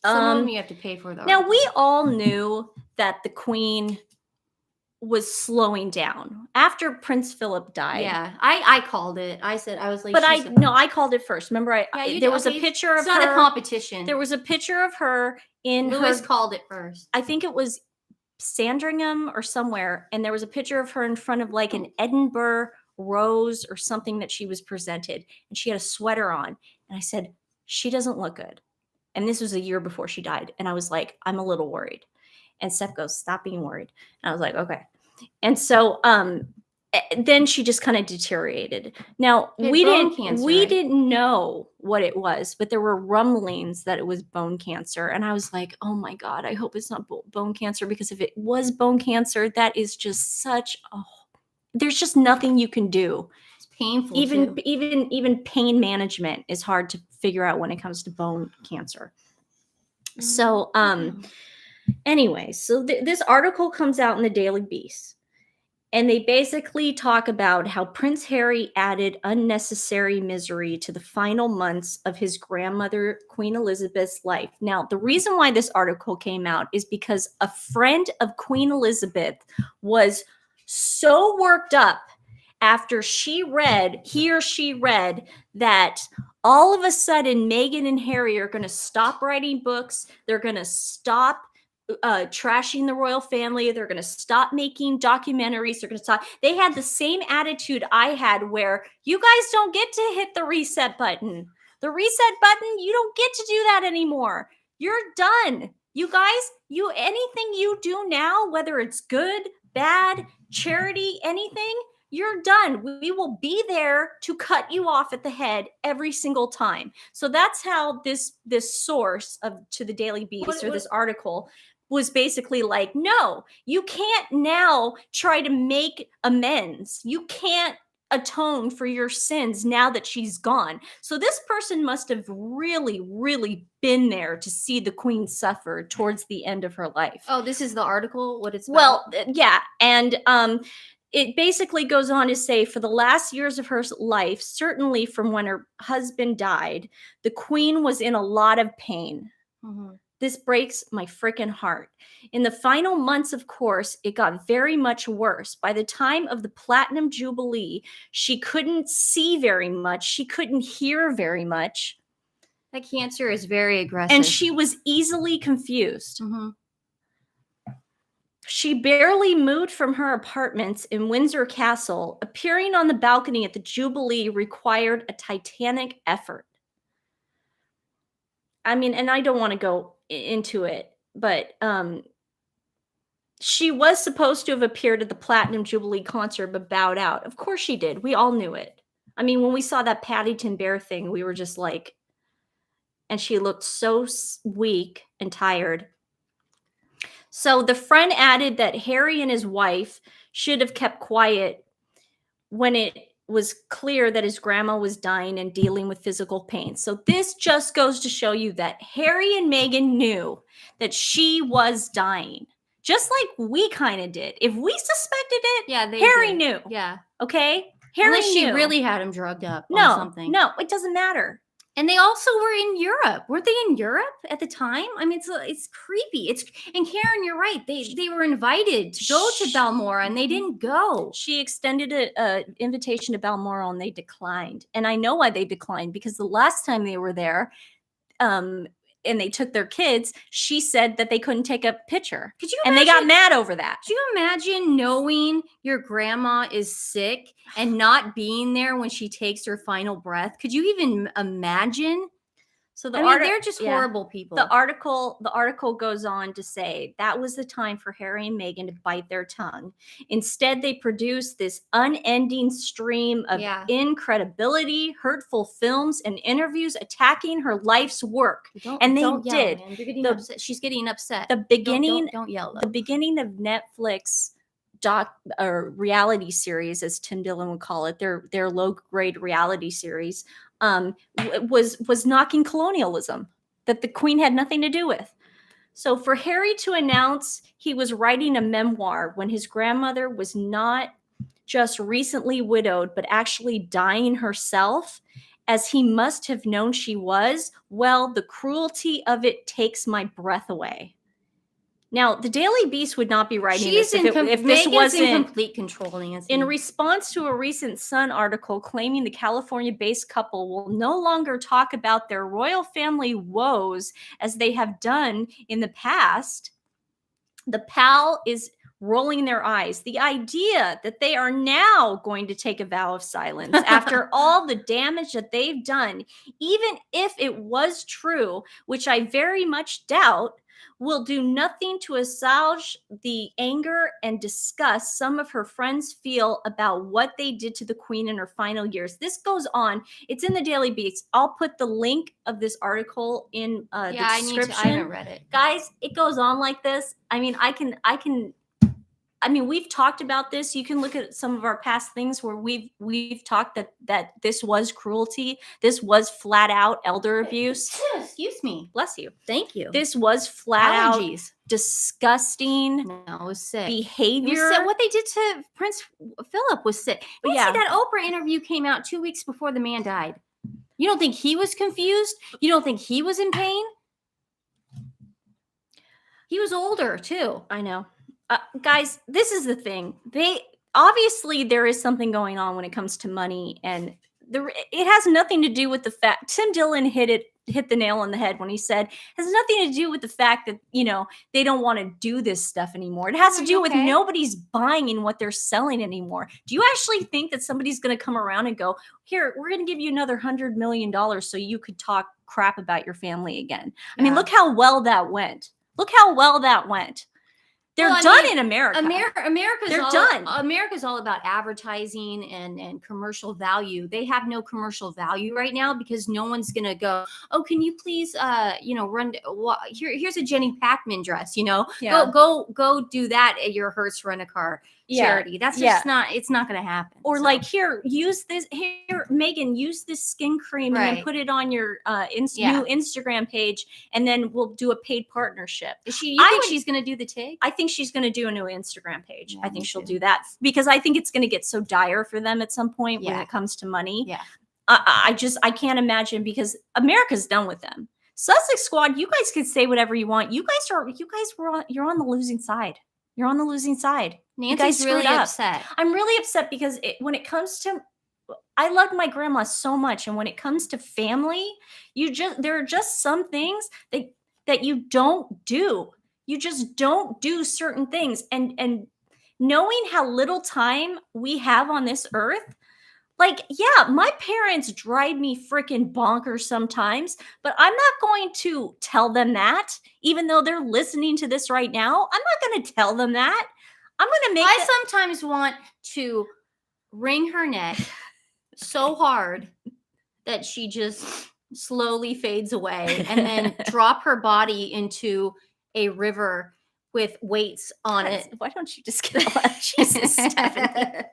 Some of them you have to pay for though. Now we all knew that the Queen was slowing down after Prince Philip died. Yeah, I called it. I said I was like, but I called it first. Remember, there was a picture of it's her. It's not a competition. There was a picture of her in Lewis her. called it first. I think it was Sandringham or somewhere, and there was a picture of her in front of like an Edinburgh rose or something that she was presented, and she had a sweater on. And I said, she doesn't look good. And this was a year before she died, and I was like, I'm a little worried. And Seth goes, stop being worried. And I was like, okay. And so then she just kind of deteriorated. Now She had we bone didn't cancer, we right? didn't know what it was, but there were rumblings that it was bone cancer, and I was like, oh my god, I hope it's not bone cancer, because if it was bone cancer, that is just such a, there's just nothing you can do. It's painful Even too. even pain management is hard to figure out when it comes to bone cancer. So anyway, so this article comes out in the Daily Beast. And they basically talk about how Prince Harry added unnecessary misery to the final months of his grandmother, Queen Elizabeth's life. Now, the reason why this article came out is because a friend of Queen Elizabeth was so worked up after he or she read that all of a sudden Meghan and Harry are going to stop writing books. They're going to stop trashing the royal family. They're going to stop making documentaries. They're going to stop. They had the same attitude I had, where you guys don't get to hit the reset button. The reset button, you don't get to do that anymore. You're done. You guys, anything you do now, whether it's good, bad, charity, anything, you're done. We will be there to cut you off at the head every single time. So that's how this source to the Daily Beast, this article, was basically like, no, you can't now try to make amends. You can't atone for your sins now that she's gone. So this person must have really, really been there to see the Queen suffer towards the end of her life. Oh, this is the article? What it's about? Well, yeah. And it basically goes on to say, for the last years of her life, certainly from when her husband died, the Queen was in a lot of pain. Mhm. This breaks my freaking heart. In the final months, of course, it got very much worse. By the time of the Platinum Jubilee, she couldn't see very much. She couldn't hear very much. That cancer is very aggressive. And she was easily confused. Mhm. She barely moved from her apartments in Windsor Castle. Appearing on the balcony at the Jubilee required a titanic effort. I mean, and I don't want to go into it, but she was supposed to have appeared at the Platinum Jubilee concert, but bowed out. Of course she did. We all knew it. I mean, when we saw that Paddington Bear thing, we were just like, and she looked so weak and tired. So the friend added that Harry and his wife should have kept quiet when it was clear that his grandma was dying and dealing with physical pain. So this just goes to show you that Harry and Meghan knew that she was dying, just like we kind of did. If we suspected it, Yeah, Harry knew. Yeah. Okay? Harry Unless she knew. really had him drugged up or No, something. no, it doesn't matter. And they also were in Europe. Weren't they in Europe at the time? I mean, it's creepy. And Karen, you're right. They were invited to go to Balmoral and they didn't go. She extended an invitation to Balmoral and they declined. And I know why they declined, because the last time they were there, and they took their kids, she said that they couldn't take a picture. Could you and they got mad over that. Could you imagine knowing your grandma is sick and not being there when she takes her final breath? Could you even imagine? So they're just horrible people. The article goes on to say that was the time for Harry and Meghan to bite their tongue. Instead, they produced this unending stream of incredibility, hurtful films, and interviews attacking her life's work. And they did. Man. You're getting upset. She's getting upset. The beginning. Don't yell. The beginning of Netflix reality series, as Tim Dillon would call it, their low grade reality series, was knocking colonialism that the Queen had nothing to do with. So for Harry to announce he was writing a memoir when his grandmother was not just recently widowed, but actually dying herself, as he must have known she was, well, the cruelty of it takes my breath away. Now, the Daily Beast would not be writing this if this wasn't in complete control, Nancy. In response to a recent Sun article claiming the California-based couple will no longer talk about their royal family woes as they have done in the past, the PAL is rolling their eyes. The idea that they are now going to take a vow of silence after all the damage that they've done, even if it was true, which I very much doubt, will do nothing to assuage the anger and disgust some of her friends feel about what they did to the queen in her final years. This goes on. It's in the Daily Beast. I'll put the link of this article in the description. I haven't read it. Guys, it goes on like this. I mean, we've talked about this. You can look at some of our past things where we've talked that this was cruelty. This was flat out elder abuse. Excuse me. Bless you. Thank you. This was flat out Allergies. disgusting No, it was sick. behavior. It was sick. What they did to Prince Philip was sick. But Yeah. see, that Oprah interview came out 2 weeks before the man died. You don't think he was confused? You don't think he was in pain? He was older too. I know. Guys, this is the thing. Obviously there is something going on when it comes to money, and it has nothing to do with the fact Tim Dillon hit the nail on the head when he said it has nothing to do with the fact that, they don't want to do this stuff anymore. It has to do with nobody's buying in what they're selling anymore. Do you actually think that somebody's going to come around and go, here, we're going to give you another $100 million so you could talk crap about your family again? I mean, look how well that went. They're done in America. America's all about advertising and commercial value. They have no commercial value right now because no one's gonna go, oh, can you please run here's a Jenny Packman dress, go do that at your Hertz Rent-A-Car charity. That's just it's not gonna happen. Or like, here, Meghan, use this skin cream and then put it on your new Instagram page, and then we'll do a paid partnership. You think she's gonna do the TIG? I think she's going to do a new Instagram page. I think she'll do that because I think it's going to get so dire for them at some point when it comes to money. Yeah. I can't imagine, because America's done with them. Sussex Squad, you guys can say whatever you want. You're on the losing side. You're on the losing side. Nancy's really upset. I'm really upset because when it comes to, I loved my grandma so much. And when it comes to family, there are just some things that you don't do. You just don't do certain things. And knowing how little time we have on this earth, my parents drive me freaking bonkers sometimes, but I'm not going to tell them that, even though they're listening to this right now. I'm not going to tell them that. I'm going to make sometimes want to wring her neck so hard that she just slowly fades away and then drop her body into a river with weights on it. Why don't you just get all that? Jesus, Stephanie.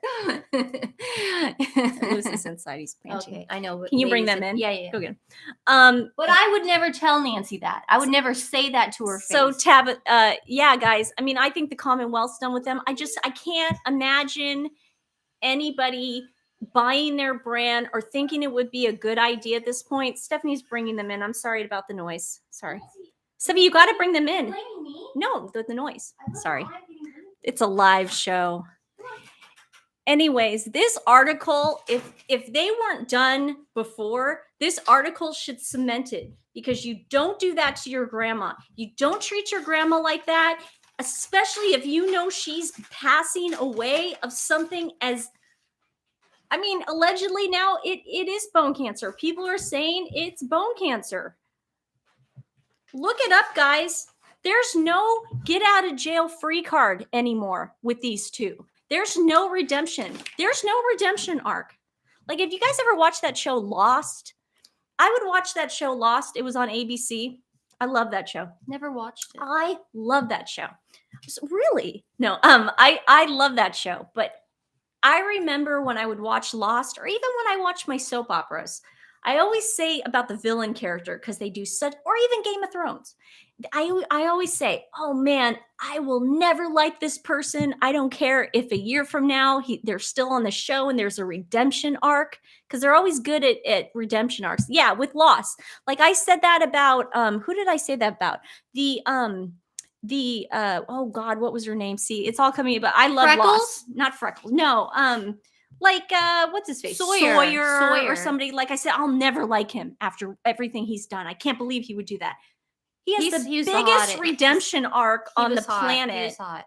Loses inside. He's panting. Okay, I know. Can you bring them in? Yeah. Go get 'em. But I would never tell Nancy that. I would never say that to her face. So guys. I mean, I think the Commonwealth's done with them. I can't imagine anybody buying their brand or thinking it would be a good idea at this point. Stephanie's bringing them in. I'm sorry about the noise. Sorry. Steffi, you got to bring them in. No, the noise. Sorry. It's a live show. Anyways, this article, if they weren't done before, this article should cement it, because you don't do that to your grandma. You don't treat your grandma like that, especially if you know she's passing away of something allegedly now it is bone cancer. People are saying it's bone cancer. Look it up, guys. There's no get out of jail free card anymore with these two. There's no redemption. There's no redemption arc. Like, if you guys ever watched that show Lost, I would watch that show Lost. It was on ABC. I love that show. Never watched it. I love that show. Really? No. I love that show. But I remember when I would watch Lost, or even when I watch my soap operas, I always say about the villain character, because they do such, or even Game of Thrones. I always say, oh man, I will never like this person. I don't care if a year from now they're still on the show and there's a redemption arc, because they're always good at redemption arcs. Yeah, with Lost. Like I said that about, who did I say that about? Oh God, what was her name? See, it's all coming, but I love Freckles? Lost. Not Freckles. No, what's his face? Sawyer or somebody. Like I said, I'll never like him after everything he's done. I can't believe he would do that. He has the biggest redemption arc on the planet. He was hot.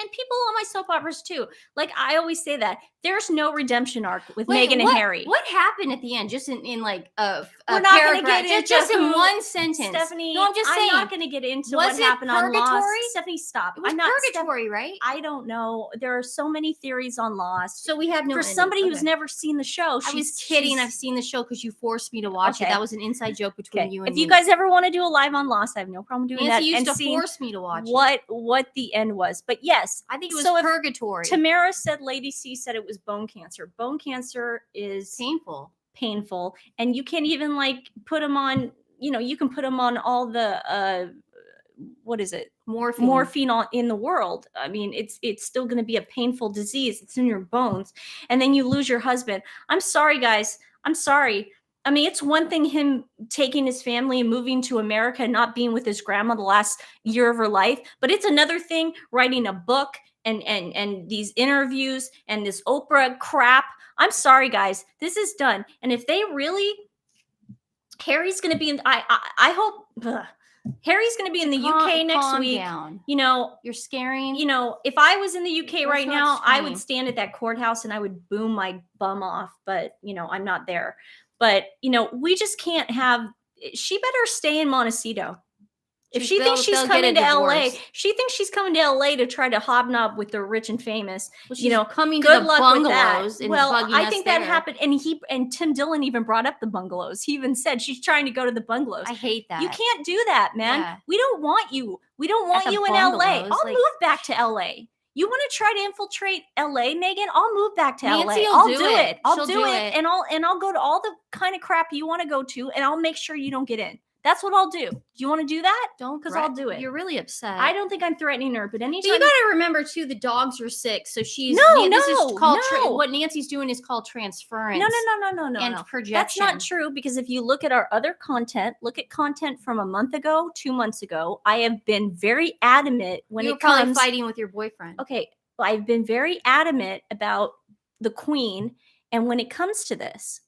And people on my soap operas too. Like I always say that there's no redemption arc with Wait, Meghan and what, Harry. What happened at the end? Just in like a We're not going to paragraph, get into just in who- one sentence. Stephanie, No, I'm just saying. not going to get into Was what it happened on Lost. purgatory? Stephanie, stop. It was I'm not purgatory, right? I don't know. There are so many theories on Lost. So we have no For ending. somebody who's Okay. never seen the show, I was kidding. I've seen the show because you forced me to watch it. Okay. That was an inside joke between Okay. you and If me. you guys ever want to do a live on Lost, I have no problem doing Nancy that. used and to seeing force me to watch it. what the end was. But yes, I think it was so if purgatory. Tamara said Lady C said it was bone cancer. Bone cancer is painful. And you can't even like put them on, you can put them on all the what is it? Morphine in the world. I mean, it's still going to be a painful disease. It's in your bones. And then you lose your husband. I'm sorry, guys. I'm sorry. I mean, it's one thing him taking his family and moving to America and not being with his grandma the last year of her life, but it's another thing writing a book and these interviews and this Oprah crap. I'm sorry, guys. This is done. And if they really, Harry's going to be in, I hope, Harry's going to be in the UK next week. Down. You're scaring. If I was in the UK right now, extreme. I would stand at that courthouse and I would boom my bum off. But, I'm not there. But, we just can't have, she better stay in Montecito. If she thinks she's coming to LA, she thinks she's coming to LA to try to hobnob with the rich and famous. Well, coming good to the luck with that. bungalows. And well, bugging I think us that there. happened, and Tim Dillon even brought up the bungalows. He even said she's trying to go to the bungalows. I hate that. You can't do that, man. Yeah. We don't want you. We don't want you in LA. I'll move back to LA. You want to try to infiltrate LA, Meghan? I'll move back to LA. I'll do it. I'll do it, and I'll go to all the kind of crap you want to go to, and I'll make sure you don't get in. That's what I'll do. Do you want to do that? Don't, because I'll do it. You're really upset. I don't think I'm threatening her, but anytime. But you got to remember too, the dogs are sick, so she's this is called what Nancy's doing is called transference. No, and projection. That's not true, because if you look at our other content, look at content from a month ago, 2 months ago. I have been very adamant when you it were probably comes. fighting with your boyfriend. Okay, I've been very adamant about the Queen, and when it comes to this.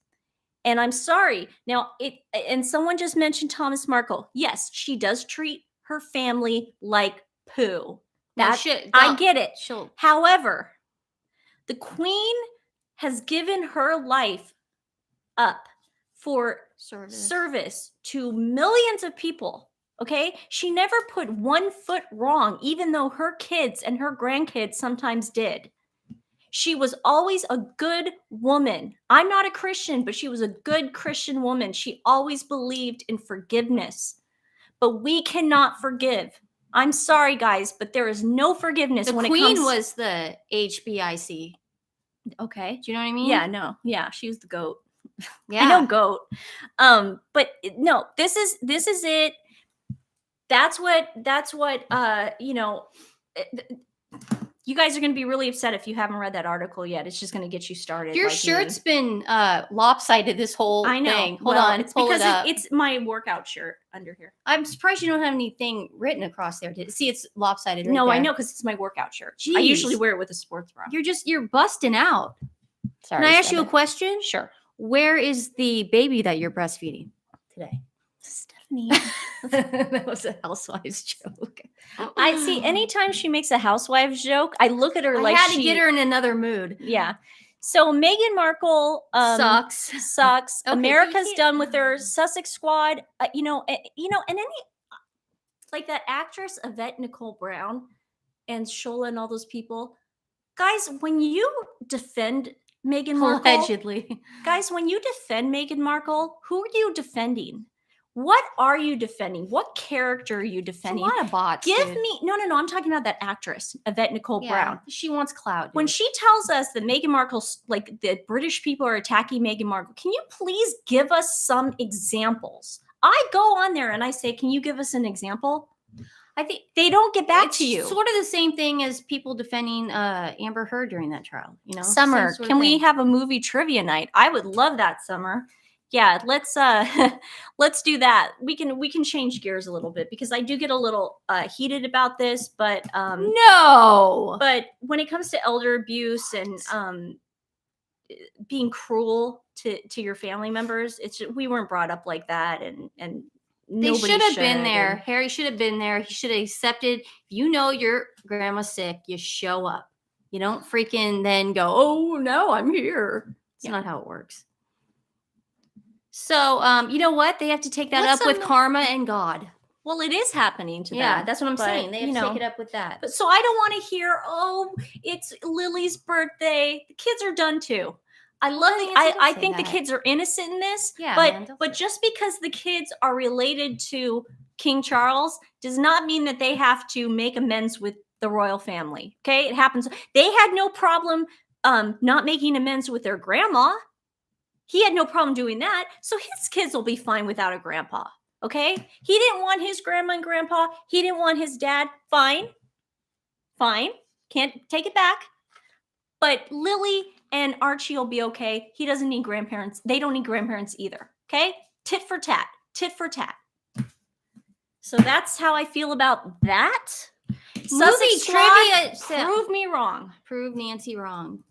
And I'm sorry. Now, and someone just mentioned Thomas Markle. Yes, she does treat her family like poo. I get it. However, the Queen has given her life up for service to millions of people. Okay? She never put 1 foot wrong, even though her kids and her grandkids sometimes did. She was always a good woman. I'm not a Christian, but she was a good Christian woman. She always believed in forgiveness. But we cannot forgive. I'm sorry, guys, but there is no forgiveness when it comes. The Queen was the HBIC. Okay. Do you know what I mean? Yeah, no. Yeah, she was the goat. Yeah. I know goat. But no, this is it. That's what you guys are going to be really upset if you haven't read that article yet. It's just going to get you started. Your shirt's been lopsided this whole thing. Hold on. It's because it's my workout shirt under here. I'm surprised you don't have anything written across there. See, it's lopsided right No, there. I know, because it's my workout shirt. Jeez. I usually wear it with a sports bra. You're busting out. Sorry. Can I ask you a question? Sure. Where is the baby that you're breastfeeding today? Stephanie. That was a housewives joke. I see. Anytime she makes a housewives joke, I look at her I like had to get her in another mood. Yeah. So Meghan Markle sucks. Okay, America's done with her. Sussex Squad. And any like that actress Yvette Nicole Brown and Shola and all those people, guys. When you defend Meghan Markle, allegedly, guys, when you defend Meghan Markle, who are you defending? What are you defending? What character are you defending? It's a lot of bots. Give me no. I'm talking about that actress, Yvette Nicole Brown. She wants clout. When she tells us that Meghan Markle's like the British people are attacking Meghan Markle, can you please give us some examples? I go on there and I say, can you give us an example? I think they don't get back to you. Sort of the same thing as people defending Amber Heard during that trial. Summer, can we have a movie trivia night? I would love that, Summer. Yeah, let's do that. We can change gears a little bit, because I do get a little heated about this, but no. But when it comes to elder abuse and being cruel to your family members, we weren't brought up like that, and They nobody should have been there. and- Harry should have been there. He should have accepted. If you know your grandma's sick, you show up. You don't freaking then go, oh, no, I'm here. It's not how it works. So, you know what? They have to take that What's up with an- karma and God. Well, it is happening to Yeah, them. that's what I'm but, saying. They have you to know, take it up with that. But so I don't want to hear, oh, it's Lily's birthday. The kids are done too. I love Nancy, the. don't I say think the that. kids are innocent in this. Yeah, man, don't but say just because the kids are related to King Charles does not mean that they have to make amends with the royal family. Okay, it happens. They had no problem not making amends with their grandma. He had no problem doing that. So his kids will be fine without a grandpa. Okay? He didn't want his grandma and grandpa. He didn't want his dad. Fine. Can't take it back. But Lily and Archie will be okay. He doesn't need grandparents. They don't need grandparents either. Okay? Tit for tat. Tit for tat. So that's how I feel about that. Sussex trivia. prove me wrong. Prove Nancy wrong.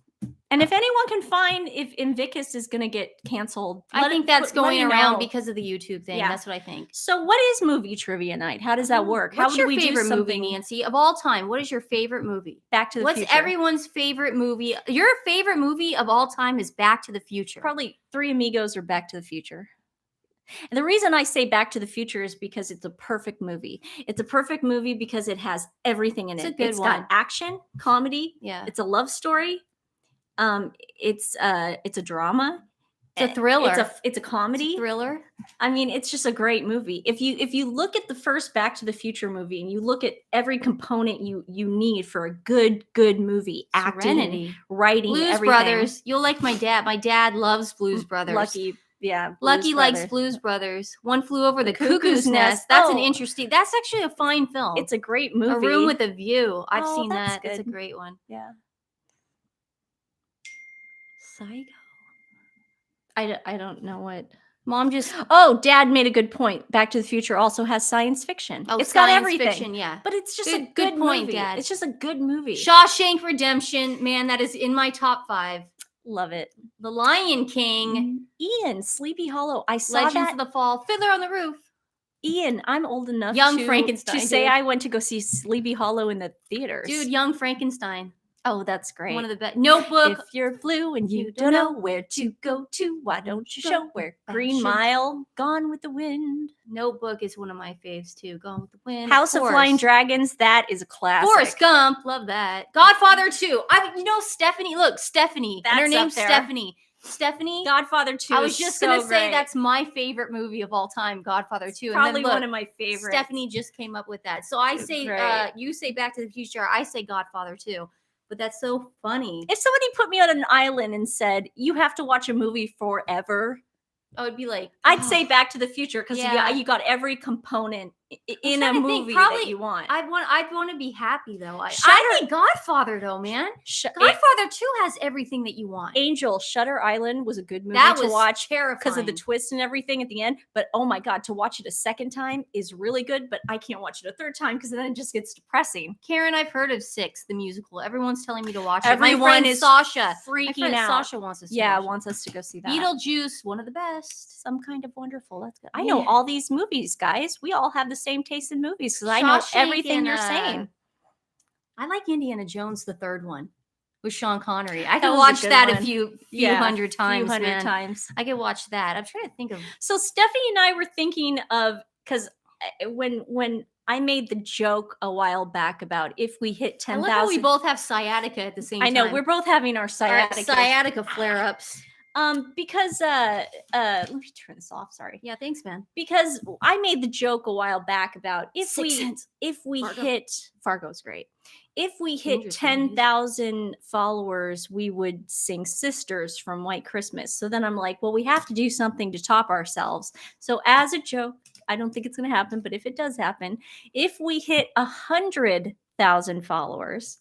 And if anyone can find if Invictus is going to get canceled, I think that's let going me around know. because of the YouTube thing. Yeah. That's what I think. So what is movie trivia night? How does that work? What's How your do we favorite do movie, something? Nancy, of all time? What is your favorite movie? Back to the What's Future. everyone's favorite movie? Your favorite movie of all time is Back to the Future. Probably Three Amigos or Back to the Future. And the reason I say Back to the Future is because it's a perfect movie. It's a perfect movie because it has everything in It's it. a good It's one. got action, comedy. Yeah. It's a love story. It's a drama. It's a thriller. It's a comedy. Thriller. I mean, it's just a great movie. If you look at the first Back to the Future movie and you look at every component you need for a good movie, acting, Serenity. writing, Blues everything. Brothers. You'll like my dad. My dad loves Blues Brothers. Lucky, yeah. Lucky Blues likes Brothers. Blues Brothers. One Flew Over the Cuckoo's Cuckoo's Nest. Nest. That's an Oh. interesting. That's actually a fine film. It's a great movie. A Room with a View. I've Oh, seen that's that. It's a good. great one. Yeah. Psycho. I don't know what. Mom just. Oh, Dad made a good point. Back to the Future also has science fiction. Oh, It's got science everything. fiction, yeah. But it's just Good- a good good point, movie. Dad. It's just a good movie. Shawshank Redemption. Man, that is in my top 5. Love it. The Lion King. Ian, Sleepy Hollow. I saw Legends that. of the Fall. Fiddler on the Roof. Ian, I'm old enough Young to, Frankenstein, to say dude. I went to go see Sleepy Hollow in the theaters. Dude, Young Frankenstein. Oh, that's great. One of the best. Notebook. If you're blue and you You don't don't know where to go to, why don't you show where Green Fashion. Mile, Gone with the Wind, Notebook is one of my faves too. Gone with the Wind. House of Flying course. Dragons, that is a classic. Forrest Gump, love that. Godfather 2. Stephanie. Look, Stephanie. And her That's up name's there. Stephanie. Stephanie. Godfather 2 I was is just so gonna say great. that's my favorite movie of all time, Godfather 2. probably and then look, one of my favorites. Stephanie just came up with that. So I It's say, great. you say Back to the Future. I say Godfather 2. But that's so funny. If somebody put me on an island and said, you have to watch a movie forever, I would be like, I'd oh. say Back to the Future because Yeah. you got every component in trying a to think. movie Probably- that you want. I'd want to be happy though. I Shutter- think Godfather though, man. Sh- Godfather 2 has everything that you want. Angel, Shutter Island was a good movie That to was watch terrifying because of the twist and everything at the end. But oh my God, to watch it a second time is really good. But I can't watch it a third time because then it just gets depressing. Karen, I've heard of 6, the musical. Everyone's telling me to watch it. Everyone My friend is Sasha. My Freaking friend out. Sasha wants us to Yeah, watch wants us to go see it. that. Beetlejuice, one of the best. Some Kind of Wonderful. That's good. I know Yeah. all these movies, guys. We all have the same taste in movies because I know Shawshank everything and, you're saying. I like Indiana Jones, the third one, with Sean Connery. I That could was a watch good that a one. few Yeah, hundred times, few hundred man. times. I could watch that. I'm trying to think of. So Stephanie and I were thinking of because when I made the joke a while back about if we hit I 10,000. love how we both have sciatica at the same I time. know we're both having our sciatica. sciatica flare-ups. Because let me turn this off. Sorry. Yeah, thanks, man. Because I made the joke a while back about Sixth Sense. if we Fargo. hit Fargo's great. If we hit Dangerous movies. 10,000 followers, we would sing Sisters from White Christmas. So then I'm like, well, we have to do something to top ourselves. So as a joke, I don't think it's going to happen, but if it does happen, if we hit 100,000 followers,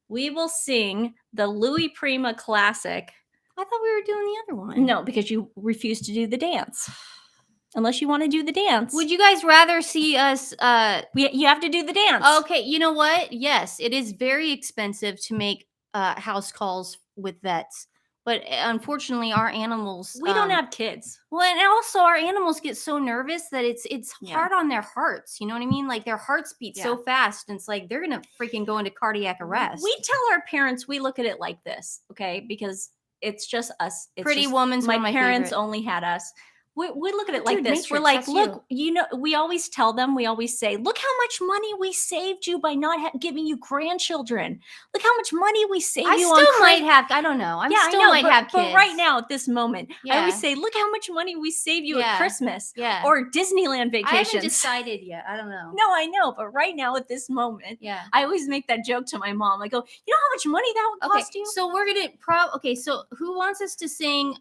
we will sing the Louis Prima classic. I thought we were doing the other one. No, because you refuse to do the dance. Unless you want to do the dance. Would you guys rather see us? You have to do the dance. Okay, you know what? Yes, it is very expensive to make house calls with vets. But unfortunately, our animals We don't have kids. well, and also our animals get so nervous that it's Yeah. hard on their hearts. You know what I mean? Like their hearts beat so fast, and it's like they're gonna freaking go into cardiac arrest. We tell our parents, we look at it like this, okay? Because it's just us. It's Pretty just, Woman's one of my my parents favorite. only had us. We look at it like Dude, this. We're Matrix, like, that's look, we always tell them, we always say, look how much money we saved you by not giving you grandchildren. Look how much money we saved I you still on might have. I don't know. I still might have kids. But right now, at this moment, I always Yeah. say, look how much money we save you at Yeah. Christmas Yeah. or Disneyland I haven't vacations. decided yet. I don't know. No, I know, but right now at this moment, Yeah. I always make that joke to my mom. I go, you know how much money that would Okay, cost you? so we're gonna okay, so who wants us to sing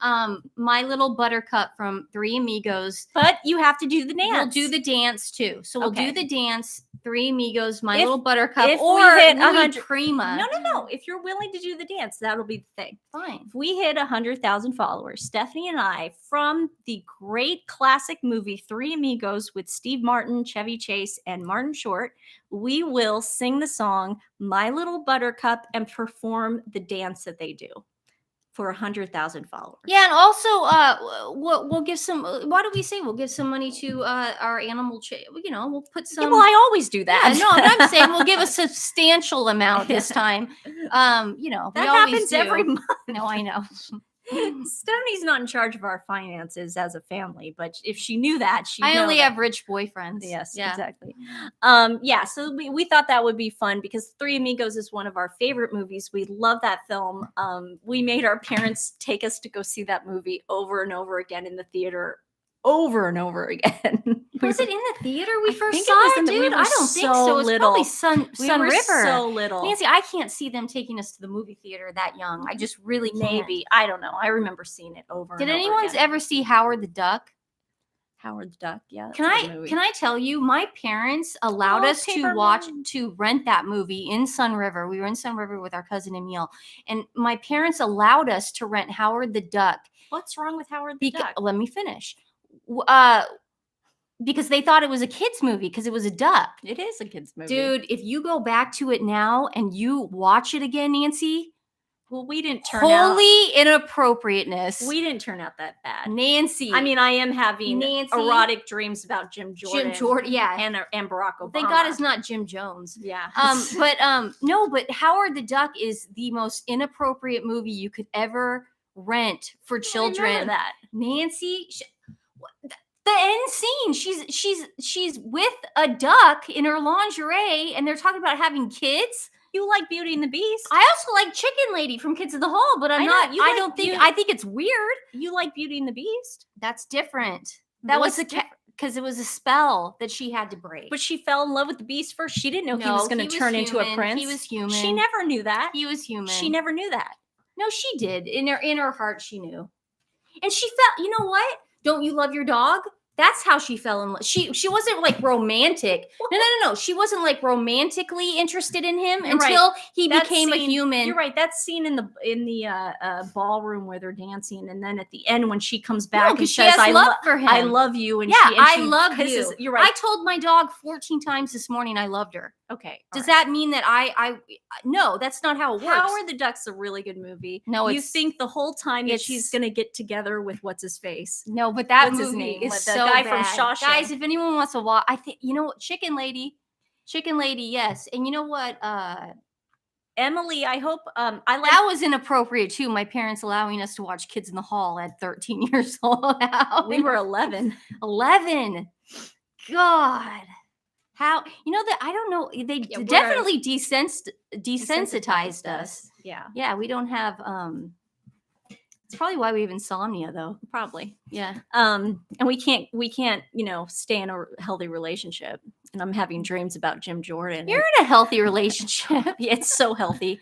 My Little Buttercup from Three Amigos? But you have to do the dance. We'll do the dance too. So we'll Okay. do the dance, Three Amigos, My If- Little Buttercup, if we or hit Louis 100 Prima. No. If you're willing to do the dance, that'll be the thing. Fine. If we hit 100,000 followers, Stephanie and I, from the great classic movie Three Amigos with Steve Martin, Chevy Chase, and Martin Short, we will sing the song My Little Buttercup and perform the dance that they do for 100,000 followers. Yeah, and also we'll give some why do we say we'll give some money to our animal you know, we'll put some Yeah, well, I always do that. Yeah, no, but I'm saying we'll give a substantial amount this time. You know, that we always happens do. every month. No, I know. Stephanie's not in charge of our finances as a family, but if she knew that, she I only have rich boyfriends. Yes, Yeah. exactly. So we thought that would be fun because Three Amigos is one of our favorite movies. We love that film. We made our parents take us to go see that movie over and over again in the theater, over and over again. Was it in the theater we I first think it saw was it, in the- we dude? were I don't think so so. It's little. probably Sun We Sun were River. so little. Nancy, I can't see them taking us to the movie theater that young. I just really can't. Maybe. I don't know. I remember seeing it over Did and over anyone again. ever see Howard the Duck? Howard the Duck? Yeah. that's Can a good I movie. can I tell you, my parents allowed Oh, us to Paper watch Moon. to rent that movie in Sun River. We were in Sun River with our cousin Emil, and my parents allowed us to rent Howard the Duck. What's wrong with Howard the Duck? Let me finish. Because they thought it was a kids movie because it was a duck. It is a kids movie. Dude, if you go back to it now and you watch it again, Nancy, Well, we didn't turn out. holy inappropriateness. We didn't turn out that bad. Nancy. I mean, I am having Nancy. erotic dreams about Jim Jordan. Jim Jordan, yeah. And Barack Obama. Thank God it's not Jim Jones. Yeah. No, but Howard the Duck is the most inappropriate movie you could ever rent for children. That. Nancy, the end scene, she's with a duck in her lingerie, and they're talking about having kids. You like Beauty and the Beast? I also like Chicken Lady from Kids of the Hall, but I'm I know, not. you I like- don't think. you- I think it's weird. You like Beauty and the Beast? That's different. That What's was because it was a spell that she had to break. But she fell in love with the Beast first. She didn't know he No, was going he to was turn into a human. prince. He was human. She never knew that. He was human. She never knew that. No, she did. In her heart, she knew. And she felt. You know what? Don't you love your dog? That's how she fell in love. She wasn't like romantic. No. She wasn't like romantically interested in him You're right. until he That became a scene- human. You're right. That scene in the ballroom where they're dancing, and then at the end when she comes back and because she says, has "I love for him. I love you," and Yeah, she, and I she love kisses- you. You're right. I told my dog 14 times this morning I loved her. Okay. Does that mean that I no, that's not how it works. Howard the Duck's a really good movie. No, you it's- think the whole time that it's- she's gonna get together with what's his face? No, but that What's his movie name? is What, the so guy bad. from Shawshank? Guys, if anyone wants to watch, I think you know what, Chicken Lady, yes. And you know what? Emily, I hope I like. That was inappropriate too. My parents allowing us to watch Kids in the Hall at 13 years old. We were 11. 11. God. How that I don't know. They we're- definitely desensitized us. Yeah, Yeah, we don't have it's probably why we have insomnia though. probably. Yeah. And we can't, stay in a healthy relationship. And I'm having dreams about Jim Jordan. You're in a healthy relationship. It's so healthy.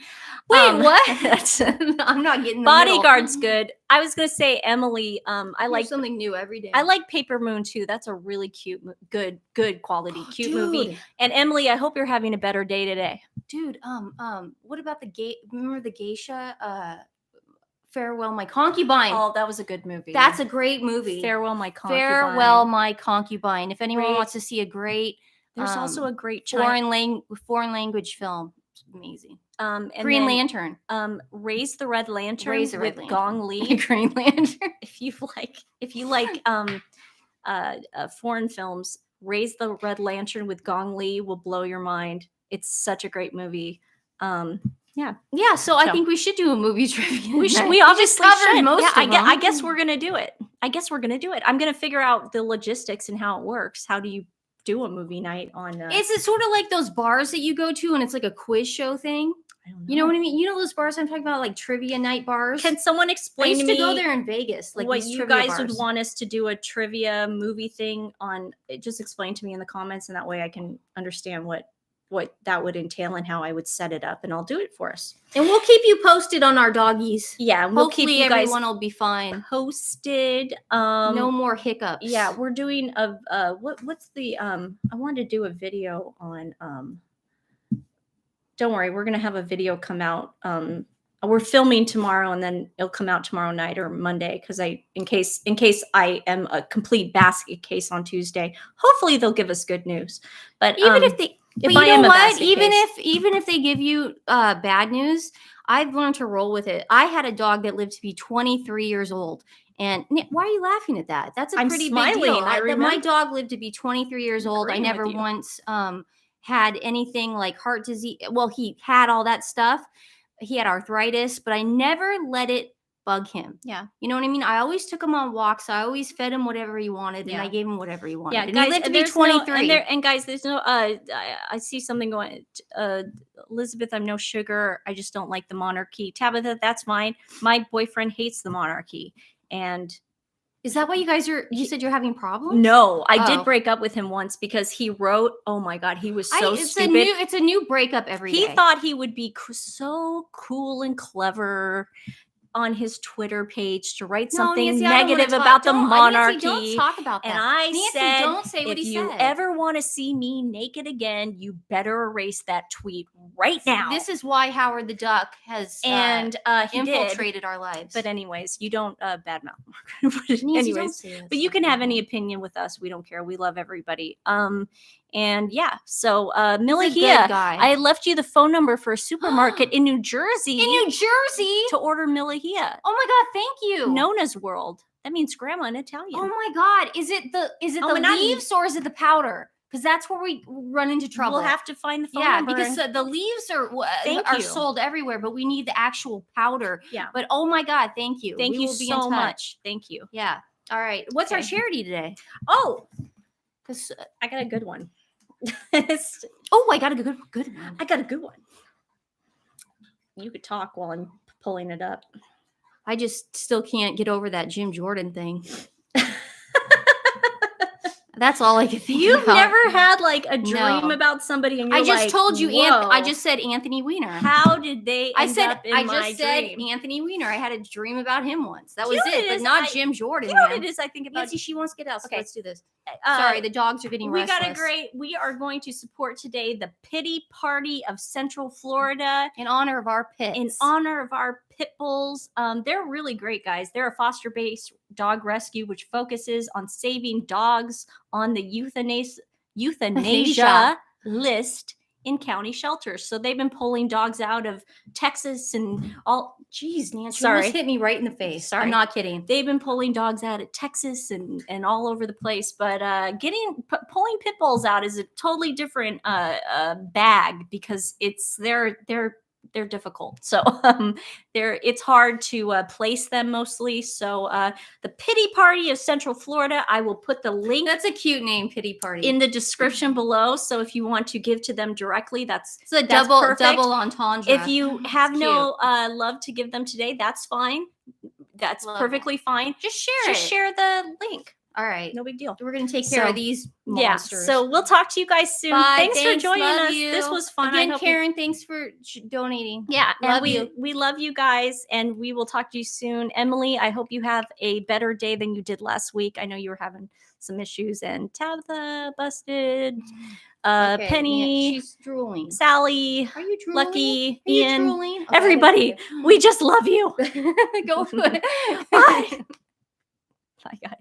Wait, what? that's- I'm not getting the Bodyguard's middle. good. I was gonna say Emily. I Learn like something new every day. I like Paper Moon too. That's a really cute, good quality, cute movie. Dude. And Emily, I hope you're having a better day today. Dude, what about remember the geisha? Farewell, My Concubine. Oh, that was a good movie. That's a great movie. Farewell, My Concubine. Farewell, My Concubine. If anyone Great. wants to see a great There's also a great foreign language film, it's amazing. And Green then, Lantern. Raise the Red Lantern Raise the Red with Lantern. Gong Li. Green Lantern. If you like foreign films, Raise the Red Lantern with Gong Li will blow your mind. It's such a great movie. Yeah. So I So- think we should do a movie trivia. We should. tonight. We just obviously covered should. most Yeah, of I them. guess we're gonna do it. I'm gonna figure out the logistics and how it works. How do you do a movie night on? Is it sort of like those bars that you go to and it's like a quiz show thing? I don't know. You know what I mean? You know those bars I'm talking about, like trivia night bars? Can someone I explain used to to me go there in Vegas. Like what these you trivia guys would bars. want us to do a trivia movie thing on? Just explain to me in the comments, and that way I can understand what that would entail and how I would set it up, and I'll do it for us. And we'll keep you posted on our doggies. Yeah, and we'll keep Hopefully you guys everyone will be fine. posted. No more hiccups. Yeah, we're doing a what's the I wanted to do a video on don't worry, we're gonna have a video come out. We're filming tomorrow and then it'll come out tomorrow night or Monday because in case I am a complete basket case on Tuesday. Hopefully they'll give us good news. But even if they if but I you am know a what? basket case, Even if they give you bad news, I've learned to roll with it. I had a dog that lived to be 23 years old. And why are you laughing at that? That's a I'm pretty smiling. big deal. I My remember- dog lived to be 23 years old. I agreeing never with you. once had anything like heart disease. Well, he had all that stuff. He had arthritis, but I never let it bug him. Yeah. You know what I mean? I always took him on walks. I always fed him whatever he wanted, and Yeah. I gave him whatever he wanted. Yeah, and guys, he lived to be there's 23. No, and guys, there's no. I see something going. Elizabeth, I'm no sugar. I just don't like the monarchy. Tabitha, that's fine. My boyfriend hates the monarchy, and Is that why you guys are? You said you're having problems? no, I Oh. did break up with him once because he wrote. Oh my god, he was so it's stupid. It's a new breakup every day. He thought he would be so cool and clever on his Twitter page to write something Nancy, I don't wanna negative talk- about the don't- monarchy. Nancy, don't talk about that. And I Nancy, said, don't say what if he you said. ever want to see me naked again, you better erase that tweet right now. This is why Howard the Duck has and he did. infiltrated our lives. But anyways, you don't badmouth Margaret. But Nancy, don't anyways, say that but you stuff can have like any that. opinion with us. We don't care. We love everybody. And yeah, so He's a Millie good Hia, guy. I left you the phone number for a supermarket in New Jersey in New Jersey. to order Millie Hia. Oh my God! Thank you. Nona's World. That means grandma in Italian. Oh my God! Is it the Oh, but not- leaves or is it the powder? Because that's where we run into trouble. We'll have to find the phone yeah, number. because the leaves are Thank you. sold everywhere, but we need the actual powder. Yeah. But oh my God! Thank you. Thank We you will be in so touch. much. Thank you. Yeah. All right. What's our Okay. charity today? Oh, Because I got a good one. I got a good one. I got a good one. You could talk while I'm pulling it up. I just still can't get over that Jim Jordan thing. That's all I can think You've about. never had like a dream No. about somebody, and you're I just like, told you. Whoa, I just said Anthony Weiner. how did they? I End said up in I my just said dream? Anthony Weiner. I had a dream about him once. That Do was you know what it, it but is? not Jim Jordan. You know what man. it is? I think about. Nancy, she wants to get out. So Okay. let's do this. uh, Sorry, the dogs are getting we restless. got a great. We are going to support today the Pity Party of Central Florida in honor of our pets. in honor of our pit bulls. They're really great guys. They're a foster-based dog rescue which focuses on saving dogs on the euthanasia list in county shelters. So they've been pulling dogs out of Texas and all. Jeez, Nancy, Sorry. almost hit me right in the face. Sorry. I'm not kidding. They've been pulling dogs out of Texas and all over the place. But pulling pit bulls out is a totally different bag because they're difficult. So it's hard to place them mostly. So the Pity Party of Central Florida, I will put the link That's a cute name, Pity Party. in the description below. So if you want to give to them directly, that's it's a that's double perfect. entendre. If you have It's no love to give them today, that's fine. That's Love perfectly fine. just share Just it. share the link. All right. No big deal. We're gonna take care So, of these Yeah. monsters. So we'll talk to you guys soon. Bye, Thanks for joining love us. you. This was fun. Again, I hope you- Karen, thanks for donating. Yeah, Love and you. we love you guys, and we will talk to you soon. Emily, I hope you have a better day than you did last week. I know you were having some issues, and Tabitha busted, Okay, Penny, yeah, she's drooling. Sally, Are you drooling? Lucky, Are you Ian, drooling? Okay, everybody. that's We just love you. okay. Go for it. Bye. Bye, guys.